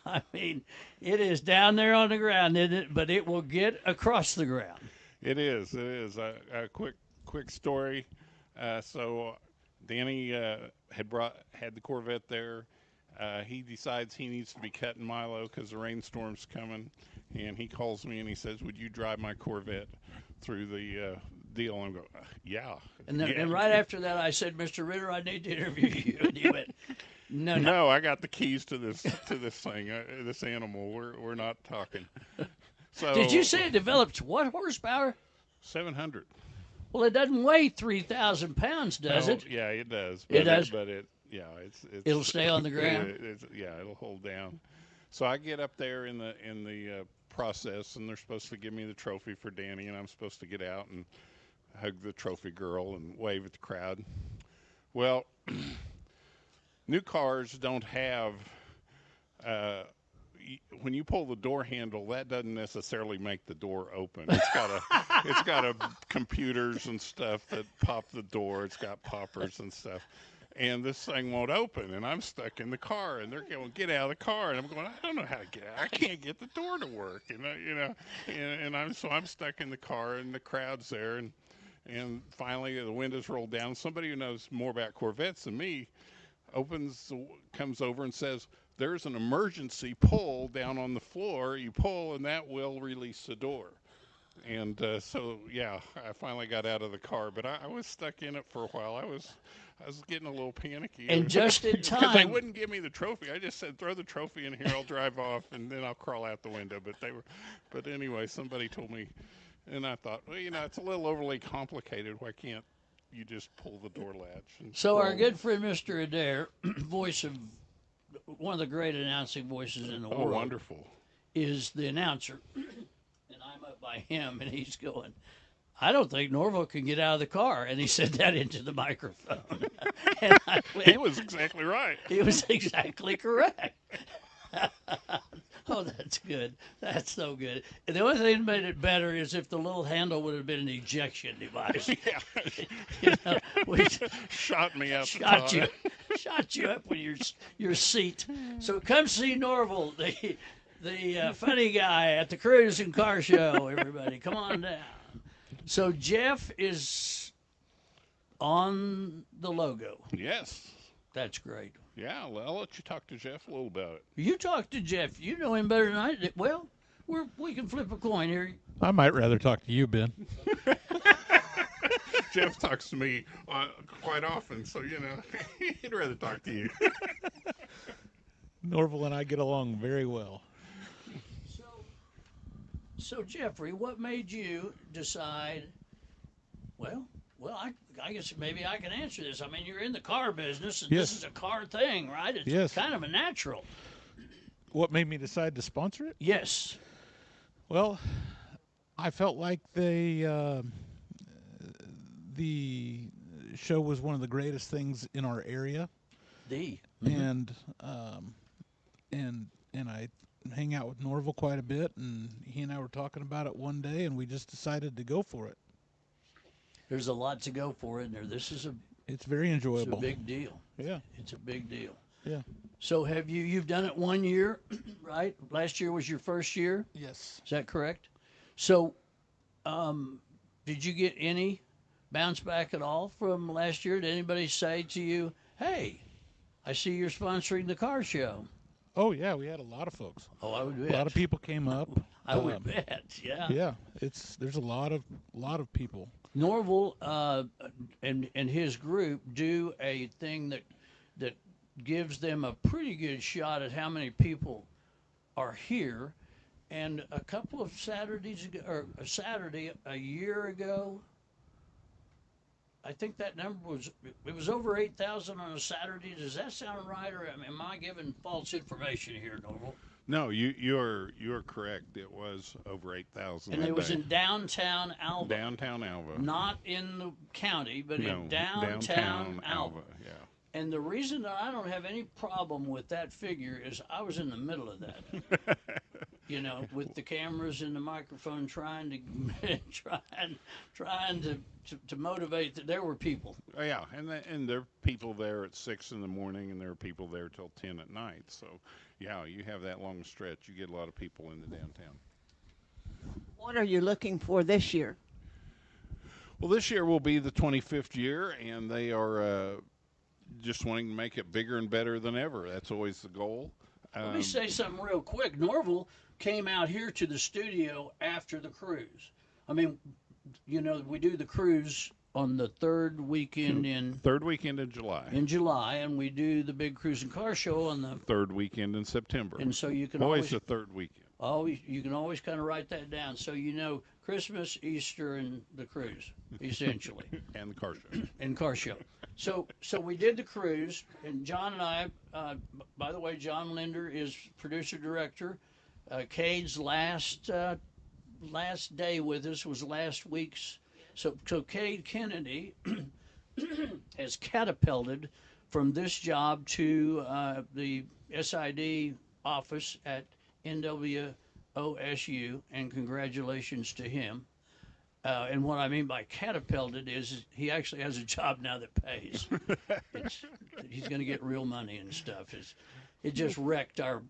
I mean, it is down there on the ground, isn't it? But it will get across the ground. It is. It is. A quick story. So Danny had the Corvette there. He decides he needs to be cutting Milo because the rainstorm's coming, and he calls me and he says, "Would you drive my Corvette through the deal?" And I go, "Yeah." And then, yeah. and right after that, I said, "Mr. Ritter, I need to interview you." And he went, "No, No, I got the keys to this thing, this animal. We're not talking." So did you say it develops what horsepower? 700. Well, it doesn't weigh 3,000 pounds, does it? Yeah, it does. It does? But yeah, It'll stay on the ground? It'll hold down. So I get up there in the process, and they're supposed to give me the trophy for Danny, and I'm supposed to get out and hug the trophy girl and wave at the crowd. Well, new cars don't have, when you pull the door handle, that doesn't necessarily make the door open. It's got a computers and stuff that pop the door. It's got poppers and stuff. And this thing won't open, and I'm stuck in the car, and they're going, "Get out of the car," and I'm going, "I don't know how to get out. I can't get the door to work," and I'm stuck in the car, and the crowd's there, and finally the windows roll down. Somebody who knows more about Corvettes than me comes over and says, "There's an emergency pull down on the floor. You pull, and that will release the door." And so, yeah, I finally got out of the car, but I was stuck in it for a while. I was getting a little panicky. And just in time. Because they wouldn't give me the trophy. I just said, "Throw the trophy in here, I'll drive off, and then I'll crawl out the window." But anyway, somebody told me, and I thought, well, it's a little overly complicated. Why can't you just pull the door latch? So our good friend Mr. Adair, voice of one of the great announcing voices in the world. Oh, wonderful. Is the announcer. And I'm up by him, and he's going, "I don't think Norval can get out of the car." And he said that into the microphone. And I went, He was exactly right. He was exactly correct. Oh, that's good. That's so good. And the only thing that made it better is if the little handle would have been an ejection device. Yeah. We Shot me out shot the car. shot you up with your seat. So come see Norval, the funny guy at the cruising car show. Everybody, come on down. So Jeff is on the logo. Yes. That's great. Yeah, well, I'll let you talk to Jeff a little about it. You talk to Jeff. You know him better than I do. Well, we can flip a coin here. I might rather talk to you, Ben. Jeff talks to me quite often, so, he'd rather talk to you. Norval and I get along very well. So Jeffrey, what made you decide, well, I guess maybe I can answer this. I mean, you're in the car business, and Yes. This is a car thing, right? It's Yes. kind of a natural. What made me decide to sponsor it? Yes. Well, I felt like the show was one of the greatest things in our area, D. and um, and I hang out with Norval quite a bit, and he and I were talking about it one day, and we just decided to go for it. There's a lot to go for in there. This is It's very it's a enjoyable. big deal. Yeah, It's a big deal. yeah. So you've done it 1 year, right? Last year was your first year. Yes. Is that correct? So, did you get any bounce back at all from last year? Did anybody say to you, "Hey, I see you're sponsoring the car show"? Oh yeah, we had a lot of folks. Oh, I would A bet. lot of people came up. I would bet. Yeah. Yeah, there's a lot of people. Norval and his group do a thing that gives them a pretty good shot at how many people are here. And a couple of Saturdays ago, or a Saturday a year ago, I think that number was it was over 8,000 on a Saturday. Does that sound right, or am I giving false information here, Norval? No, you're correct. It was over 8,000. And that it was day. in downtown Alva, Downtown Alva. not in the county, but No, in downtown Alva. Yeah. And the reason that I don't have any problem with that figure is I was in the middle of that. You know, with the cameras and the microphone, trying to trying to motivate. There were people. Oh, yeah, and there are people there at 6 in the morning, and there are people there till 10 at night. So, yeah, you have that long stretch. You get a lot of people in the downtown. What are you looking for this year? Well, this year will be the 25th year, and they are just wanting to make it bigger and better than ever. That's always the goal. Let me say something real quick. Norval came out here to the studio after the cruise. I mean, you know, we do the cruise on the third weekend third weekend in July. in July, and we do the big cruise and car show on the. Third weekend in September. And so you can Always always the third weekend. you can always kind of write that down, so you know Christmas, Easter, and the cruise essentially, And the car show. and car show. So we did the cruise, and John and I. By the way, John Linder is producer director. Cade's last day with us was last week's. So Cade Kennedy has catapulted from this job to the SID office at NWOSU, and congratulations to him. And what I mean by catapulted is he actually has a job now that pays. He's going to get real money and stuff. It just wrecked our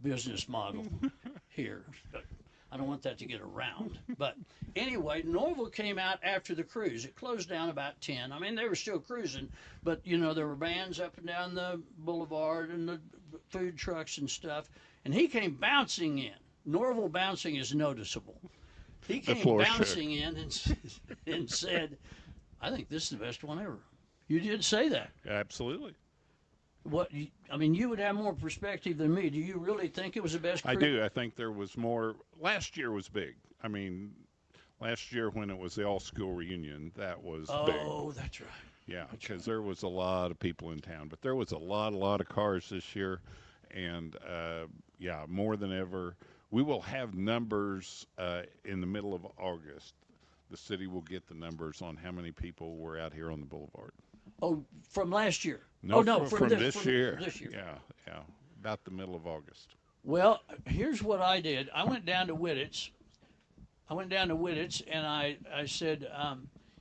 business model here. But I don't want that to get around. But anyway, Norval came out after the cruise. It closed down about 10. I mean, they were still cruising, but, you know, there were bands up and down the boulevard and the food trucks and stuff. And he came bouncing in. Norval bouncing is noticeable. He came bouncing in and said, "I think this is the best one ever." You did say that. Absolutely. I mean, you would have more perspective than me. Do you really think it was the best? I do. I think there was more. Last year was big. I mean, last year when it was the all-school reunion, that was big. Oh, that's right. Yeah, because there was a lot of people in town. But there was a lot of cars this year. And, yeah, more than ever. We will have numbers in the middle of August. The city will get the numbers on how many people were out here on the boulevard. Oh, from last year? No, no, from this year. This year. Yeah, about the middle of August. Well, here's what I did. I went down to Whittits. And I said,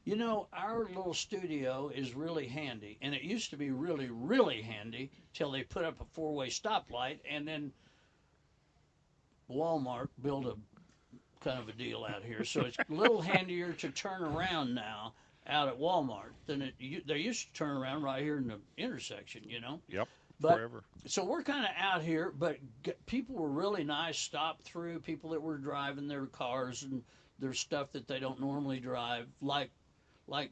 you know, our little studio is really handy. And it used to be really, really handy till they put up a four-way stoplight, and then Walmart built a kind of a deal out here. So it's a little handier to turn around now out at Walmart than they used to turn around right here in the intersection, you know? Yep, But, forever. So we're kind of out here, but people were really nice, stopped through, people that were driving their cars and their stuff that they don't normally drive, like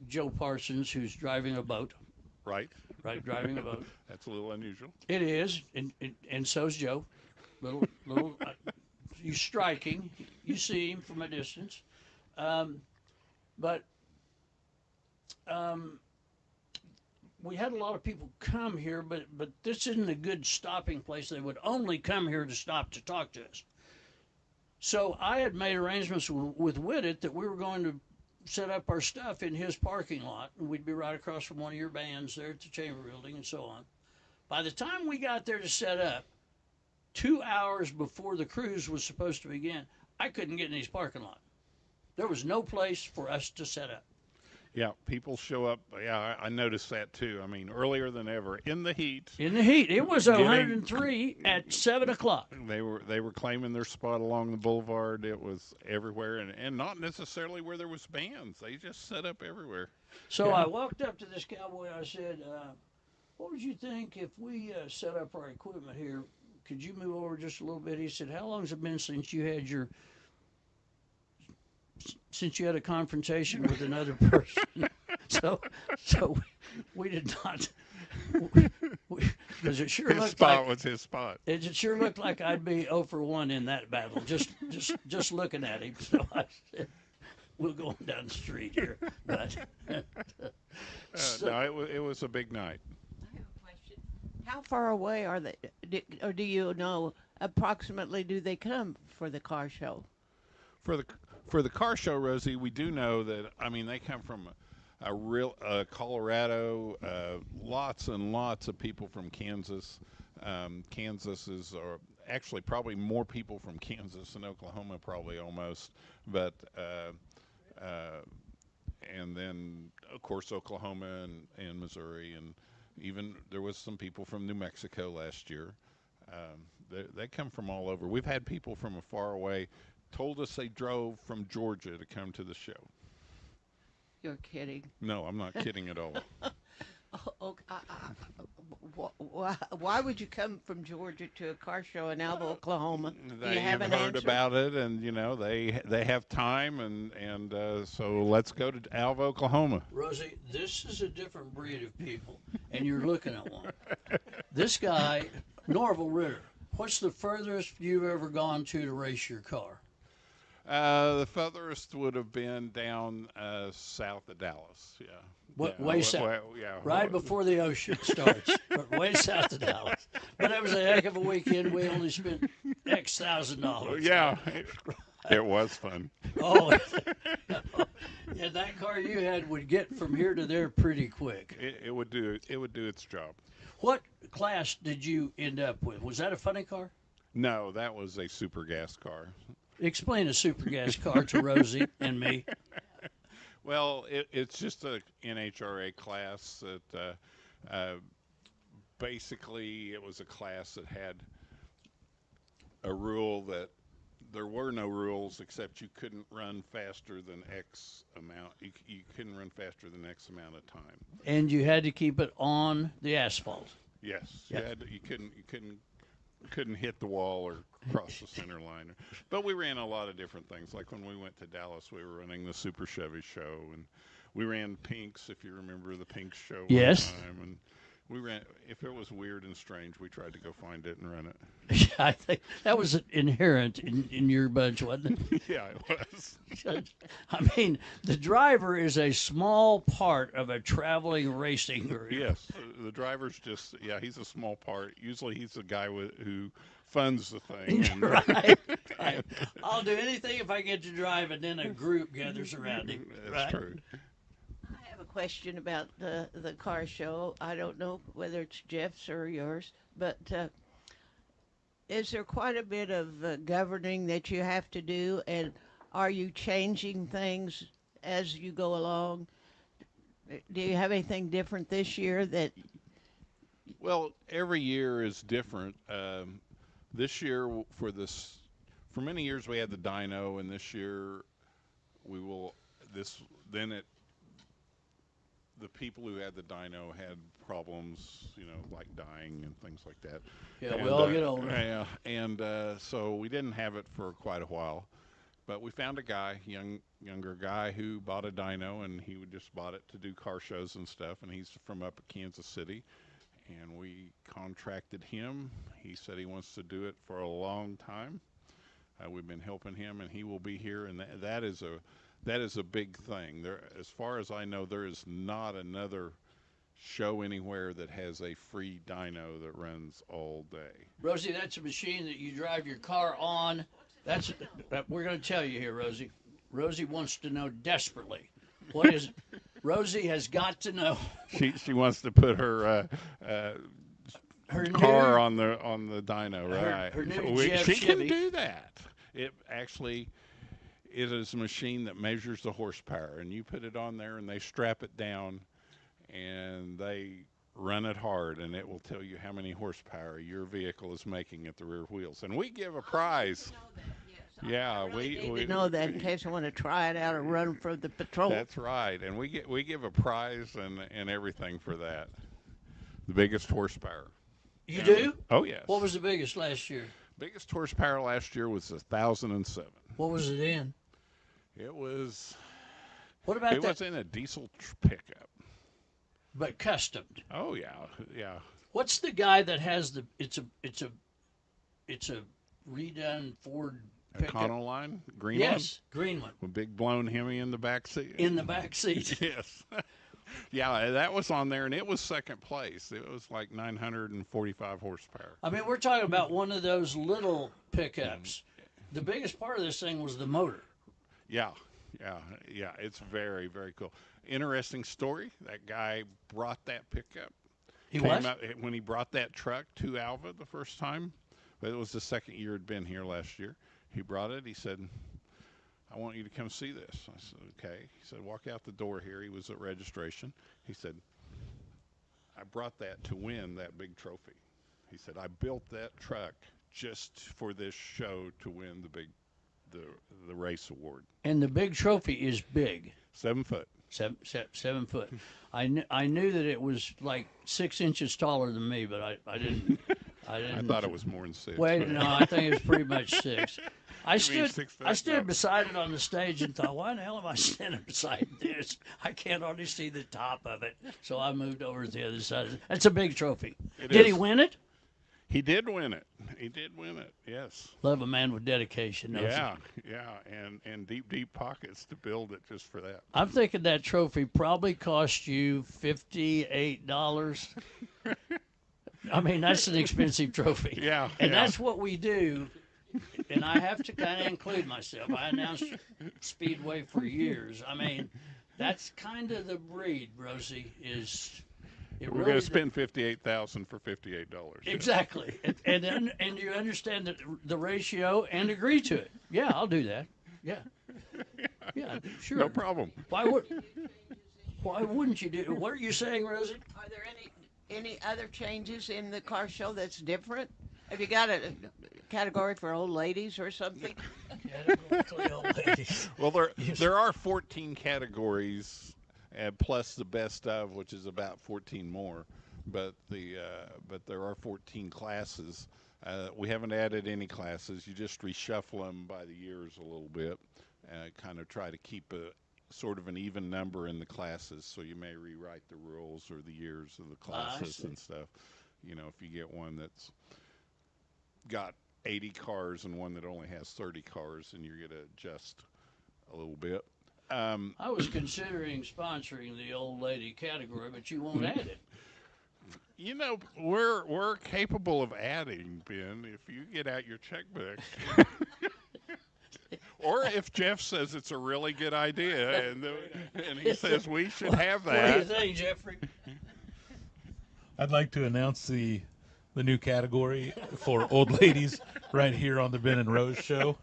Joe Parsons, who's driving a boat. Right. Right, driving a boat. That's a little unusual. It is, and so's Joe. Little, he's striking. You see him from a distance. But we had a lot of people come here, but this isn't a good stopping place. They would only come here to stop to talk to us. So I had made arrangements with Whitted that we were going to set up our stuff in his parking lot, and we'd be right across from one of your bands there at the Chamber Building and so on. By the time we got there to set up, 2 hours before the cruise was supposed to begin, I couldn't get in his parking lot. There was no place for us to set up. Yeah, people show up. Yeah, I noticed that too. I mean, earlier than ever in the heat. In the heat, it was 103 at 7 o'clock. They were claiming their spot along the boulevard. It was everywhere, and not necessarily where there was bands. They just set up everywhere. So I walked up to this cowboy. I said, "What would you think if we set up our equipment here? Could you move over just a little bit?" He said, "How long has it been since you had a confrontation with another person?" so we did not. Because it sure His looked spot like was his spot. it sure looked like I'd be 0 for 1 in that battle. Just looking at him. So I said, "We'll go on down the street here." But No, it was a big night. I have a question. How far away are they, or do you know approximately do they come for the car show? For the car show, Rosie, we do know that. I mean, they come from a real Colorado, lots and lots of people from Kansas. Kansas is, or actually probably more people from Kansas than Oklahoma, probably almost. But and then of course Oklahoma and Missouri, and even there was some people from New Mexico last year. They come from all over. We've had people from far away told us they drove from Georgia to come to the show. You're kidding. No, I'm not kidding at all. Okay. Why would you come from Georgia to a car show in Alva, Oklahoma? Do They you have have an heard answer? about it, and they have time, and so let's go to Alva, Oklahoma. Rosie, this is a different breed of people, and you're looking at one. This guy, Norval Ritter. What's the furthest you've ever gone to race your car? The furthest would have been down south of Dallas. Yeah. Way south. Yeah. Right before the ocean starts, but way south of Dallas. But it was a heck of a weekend. We only spent X $1,000. Yeah, it was fun. Oh, yeah, that car you had would get from here to there pretty quick. It would do its job. What class did you end up with? Was that a funny car? No, that was a super gas car. Explain a super gas car to Rosie and me. Well, it's just a NHRA class that basically it was a class that had a rule that there were no rules except you couldn't run faster than X amount. You couldn't run faster than X amount of time. And you had to keep it on the asphalt. Yes, Yeah. you couldn't hit the wall or cross the center line. But we ran a lot of different things. Like when we went to Dallas, we were running the Super Chevy show, and we ran Pinks, if you remember the Pinks show. Yes. One time, and we ran. If it was weird and strange, we tried to go find it and run it. Yeah, I think that was inherent in your bunch, wasn't it? Yeah, it was. I mean, the driver is a small part of a traveling racing group. Yes, the driver's just he's a small part. Usually, he's the guy who funds the thing. And, Right. I'll do anything if I get to drive, and then a group gathers around him. That's Right? true. I have a question about the car show. I don't know whether it's Jeff's or yours, but is there quite a bit of governing that you have to do, and are you changing things as you go along? Do you have anything different this year that? Well, every year is different. This year, for many years we had the dyno, and this year we will. The people who had the dyno had problems, like dying and things like that. Yeah, and, we all get older. Yeah, and so we didn't have it for quite a while. But we found a guy, younger guy, who bought a dyno, and he just bought it to do car shows and stuff. And he's from up at Kansas City, and we contracted him. He said he wants to do it for a long time. We've been helping him, and he will be here. And that is a big thing. As far as I know, there is not another show anywhere that has a free dyno that runs all day. Rosie, that's a machine that you drive your car on, We're going to tell you here, Rosie. Rosie wants to know desperately. What is Rosie has got to know. She wants to put her Her car new, on the dyno, right? her new So Jeff she can Chevy. do that. It actually is a machine that measures the horsepower, and you put it on there, and they strap it down, and they run it hard, and it will tell you how many horsepower your vehicle is making at the rear wheels. And we give a prize. Yeah, Need to know that in case I want to try it out or run for the patrol. That's right, and we give a prize and everything for that. The biggest horsepower. You do? Oh yes. What was the biggest last year? Biggest horsepower last year was 1,007. What was it in? It was. What about It that? was in a diesel pickup. But customed. Oh yeah, yeah. What's the guy that has the? It's a redone Ford A pickup. Econoline, green Yes, green one one, with big blown Hemi in the back seat. in the back seat. Yes. Yeah, that was on there, and it was second place. It was like 945 horsepower. I mean, we're talking about one of those little pickups. The biggest part of this thing was the motor. Yeah, yeah. It's very, very cool. Interesting story. That guy brought that pickup. He Came was? out when he brought that truck to Alva the first time. But it was the second year it'd been here last year. He brought it. He said, "I want you to come see this." I said, "Okay." He said, "Walk out the door here." He was at registration. He said, "I brought that to win that big trophy." He said, "I built that truck just for this show to win the race award." And the big trophy is big. 7 foot. 7 foot. I knew that it was like 6 inches taller than me, but I didn't. I thought it was more than 6. Wait, but- no, I think it was pretty much 6. I mean stood 6 foot? I stood No. beside it on the stage and thought, why the hell am I standing beside this? I can't hardly see the top of it. So I moved over to the other side. That's a big trophy. It Did he is. win it? He did win it. He did win it. Yes. Love a man with dedication. Don't you? Yeah, and deep pockets to build it just for that. I'm thinking that trophy probably cost you $58. I mean, that's an expensive trophy. Yeah, And yeah. that's what we do. And I have to kind of include myself. I announced Speedway for years. I mean, that's kind of the breed, Rosie, is it We're really going to spend $58,000 for $58. exactly. And you understand the ratio and agree to it. Yeah, I'll do that. Yeah. Yeah, sure. No problem. Why wouldn't you do it? What are you saying, Rosie? Are there any other changes in the car show that's different? Have you got a category for old ladies or something? Categorically old ladies. Well, there are 14 categories, plus the best of, which is about 14 more. But there are 14 classes. We haven't added any classes. You just reshuffle them by the years a little bit, kind of try to keep a sort of an even number in the classes. So you may rewrite the rules or the years of the classes see. and stuff. You know, if you get one that's got 80 cars and one that only has 30 cars, and you're going to adjust a little bit. I was considering sponsoring the old lady category, but you won't add it. You know, we're capable of adding, Ben, if you get out your checkbook. Or if Jeff says it's a really good idea and he says we should have What do you that. think, Jeffrey? I'd like to announce the new category for old ladies right here on the Ben and Rose show.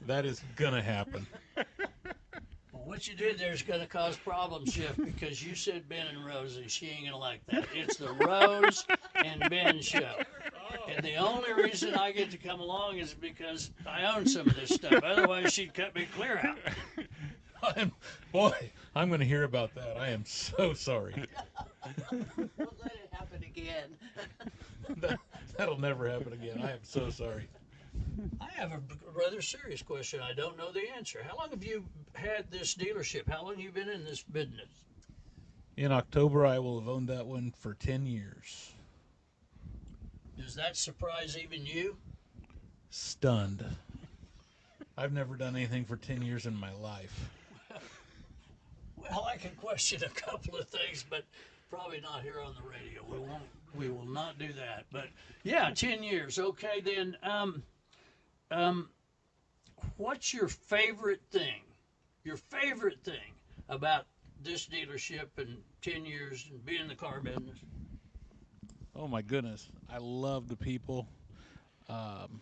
That is gonna happen. Well, what you did there is going to cause problems, Jeff, because you said Ben and Rosie. She ain't going to like that. It's the Rose and Ben show. And the only reason I get to come along is because I own some of this stuff. Otherwise, she'd cut me clear out. I'm going to hear about that. I am so sorry. Don't let it happen again. That'll never happen again. I am so sorry. I have a rather serious question. I don't know the answer. How long have you had this dealership? How long have you been in this business? In October, I will have owned that one for 10 years. Does that surprise even you? Stunned. I've never done anything for 10 years in my life. Well, I can question a couple of things, but probably not here on the radio. We will not do that. But yeah, 10 years. Okay, then. what's your favorite thing? Your favorite thing about this dealership and 10 years and being in the car business? Oh my goodness, I love the people. Um,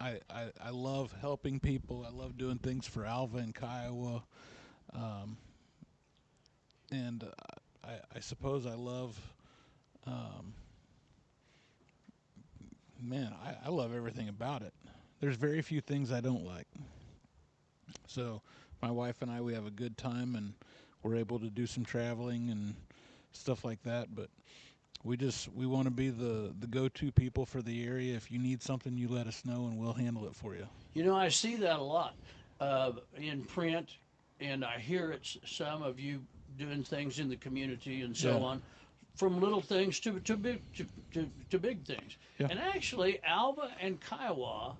I love helping people. I love doing things for Alva and Kiowa. Um, and I suppose I love, um, man, I love everything about it. There's very few things I don't like. So my wife and I, we have a good time, and we're able to do some traveling and stuff like that. But we want to be the go-to people for the area. If you need something, you let us know, and we'll handle it for you. You know, I see that a lot in print, and I hear it some of you doing things in the community and so Yeah. on, from little things to big to big things. Yeah. And actually, Alva and Kiowa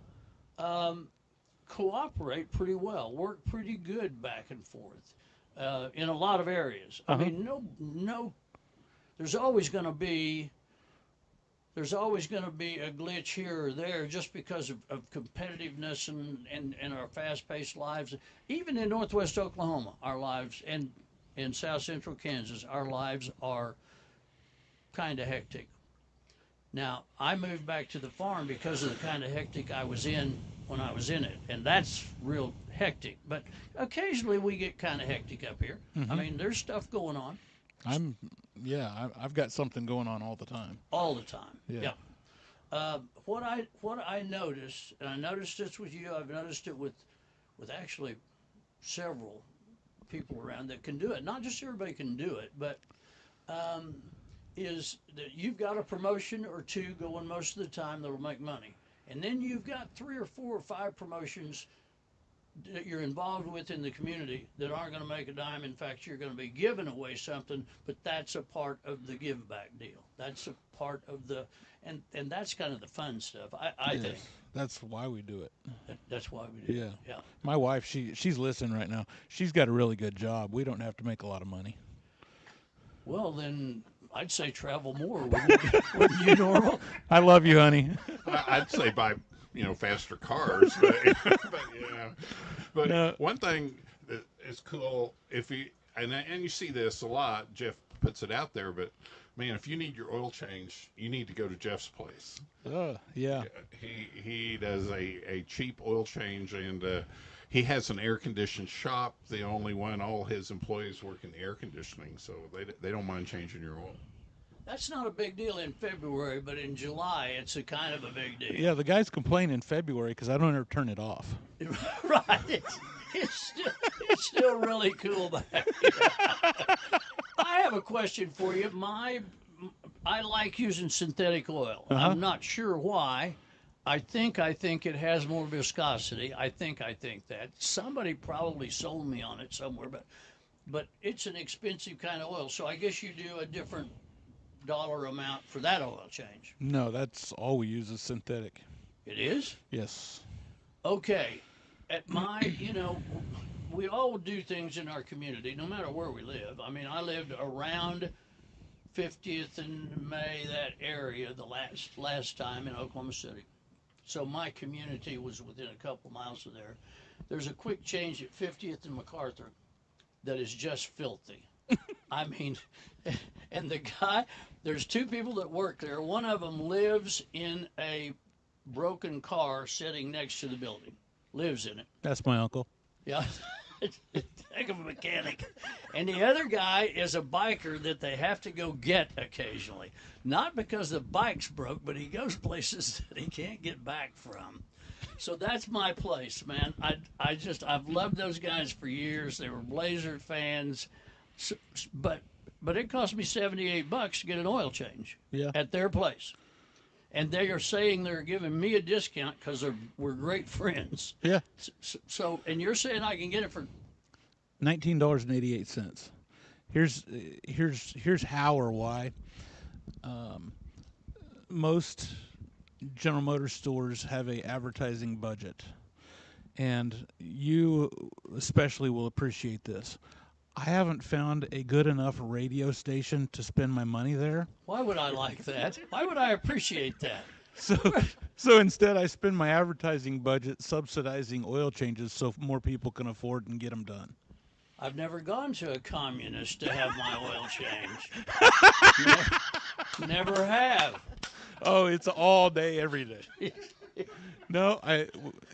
cooperate pretty well, work pretty good back and forth in a lot of areas. I mean, no, there's always going to be a glitch here or there just because of competitiveness and our fast-paced lives. Even in northwest Oklahoma, our lives, and in south central Kansas, our lives are kind of hectic. Now, I moved back to the farm because of the kind of hectic I was in when I was in it, and that's real hectic. But occasionally we get kind of hectic up here. I mean, there's stuff going on I've got something going on all the time. all the time. Yeah. What I noticed, and I noticed this with you, I've noticed it with actually several people around that can do it. Not just everybody can do it, but is that you've got a promotion or two going most of the time that'll make money, and then you've got 3 or 4 or 5 promotions that you're involved with in the community that aren't going to make a dime. In fact, you're going to be giving away something, but that's a part of the give back deal. That's a part of the, and that's kind of the fun stuff. I Yes. think That's why we do it. that's why we do Yeah. it. Yeah. My wife, she's listening right now. She's got a really good job. We don't have to make a lot of money. Well, then I'd say travel more. Wouldn't you, Normal? I love you, honey. I'd say buy faster cars, but but yeah. But No. one thing that is cool if you and you see this a lot. Jeff puts it out there, but man, if you need your oil change, you need to go to Jeff's place. Yeah. He does a cheap oil change, and he has an air conditioned shop. The only one. All his employees work in air conditioning, so they don't mind changing your oil. That's not a big deal in February, but in July, it's a kind of a big deal. Yeah, the guys complain in February because I don't ever turn it off. Right. It's still really cool back here. I have a question for you. I like using synthetic oil. I'm not sure why. I think it has more viscosity. I think that. Somebody probably sold me on it somewhere, but it's an expensive kind of oil. So I guess you do a different dollar amount for that oil change. No, that's all we use is synthetic. It is? Yes. Okay. At my, we all do things in our community, no matter where we live. I mean, I lived around 50th and May, that area, the last time in Oklahoma City. So my community was within a couple miles of there. There's a quick change at 50th and MacArthur that is just filthy. I mean, and the guy, there's 2 people that work there. One of them lives in a broken car sitting next to the building. Lives in it. That's my uncle. Yeah. Heck of a mechanic. And the other guy is a biker that they have to go get occasionally. Not because the bike's broke, but he goes places that he can't get back from. So that's my place, man. I've loved those guys for years. They were Blazer fans. So, but it cost me $78 to get an oil change at their place. And they are saying they're giving me a discount because we're great friends. Yeah. So, and you're saying I can get it for $19.88. Here's how or why. Most General Motors stores have a advertising budget, and you especially will appreciate this. I haven't found a good enough radio station to spend my money there. Why would I like that? Why would I appreciate that? So, so instead, I spend my advertising budget subsidizing oil changes so more people can afford and get them done. I've never gone to a communist to have my oil changed. Never have. Oh, it's all day, every day. No,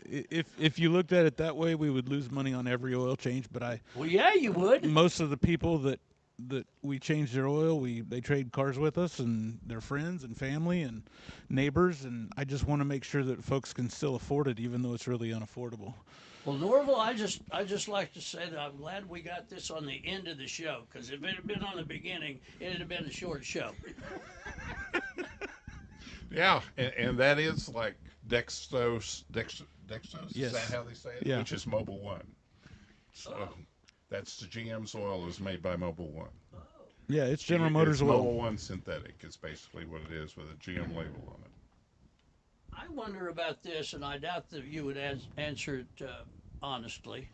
if you looked at it that way, we would lose money on every oil change. But Well, yeah, you would. most of the people that we change their oil, they trade cars with us, and they're friends and family and neighbors, and I just want to make sure that folks can still afford it, even though it's really unaffordable. Well, Norval, I just like to say that I'm glad we got this on the end of the show, because if it had been on the beginning, it'd have been a short show. Yeah, and that is like Dextrose. Yes. Is that how they say it? Yeah. Which is Mobile One. So that's the GM's oil is made by Mobile One. Yeah, it's General Motors it's oil. Mobile One synthetic. It's basically what it is with a GM label on it. I wonder about this, and I doubt that you would answer it honestly,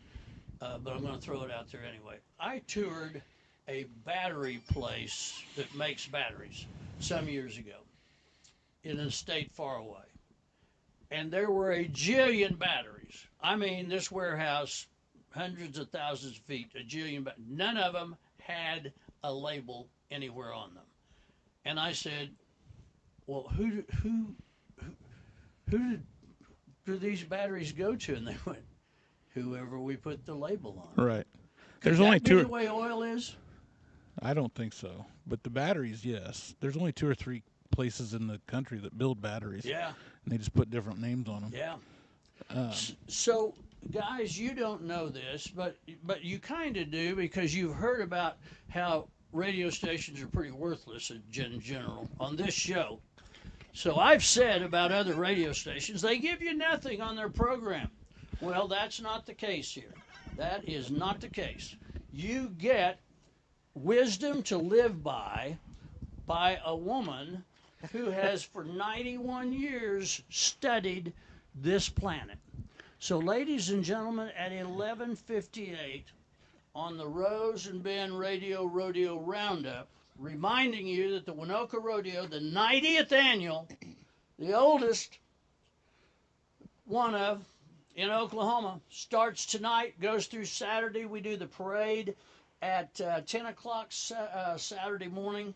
but I'm going to throw it out there anyway. I toured a battery place that makes batteries some years ago in a state far away. And there were a jillion batteries. I mean, this warehouse, hundreds of thousands of feet, a jillion, but none of them had a label anywhere on them. And I said, well, who do these batteries go to? And they went, whoever we put the label on. Right. Could There's that only be two. the way oil is? I don't think so. But the batteries, yes. There's only 2 or 3 places in the country that build batteries. Yeah. And they just put different names on them. Yeah. So, guys, you don't know this, but you kind of do, because you've heard about how radio stations are pretty worthless in general on this show. So I've said about other radio stations, they give you nothing on their program. Well, that's not the case here. That is not the case. You get wisdom to live by a woman who has for 91 years studied this planet. So, ladies and gentlemen, at 11:58 on the Rose and Ben Radio Rodeo Roundup, reminding you that the Winoka Rodeo, the 90th annual, the oldest one of in Oklahoma, starts tonight, goes through Saturday. We do the parade at 10 o'clock Saturday morning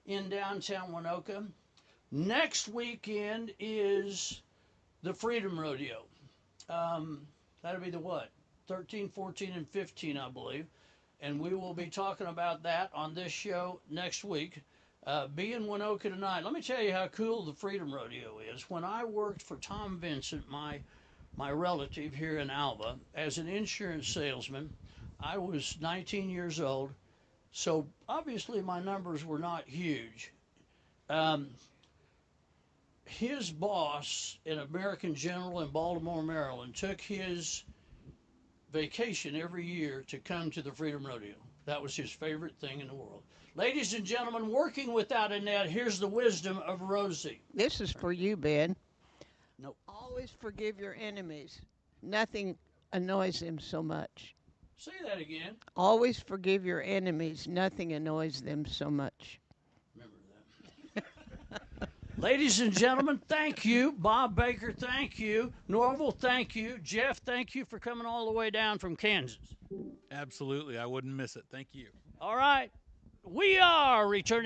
in downtown Winoka. Next weekend is the Freedom Rodeo. That'll be the what? 13, 14, and 15, I believe. And we will be talking about that on this show next week. Be in Winoka tonight. Let me tell you how cool the Freedom Rodeo is. When I worked for Tom Vincent, my relative here in Alva, as an insurance salesman, I was 19 years old. So obviously my numbers were not huge. His boss, an American General in Baltimore, Maryland, took his vacation every year to come to the Freedom Rodeo. That was his favorite thing in the world. Ladies and gentlemen, working without a net, here's the wisdom of Rosie. This is for you, Ben. Nope. Always forgive your enemies. Nothing annoys them so much. Say that again. Always forgive your enemies. Nothing annoys them so much. Remember that. Ladies and gentlemen, thank you. Bob Baker, thank you. Norval, thank you. Jeff, thank you for coming all the way down from Kansas. Absolutely. I wouldn't miss it. Thank you. All right. We are returning.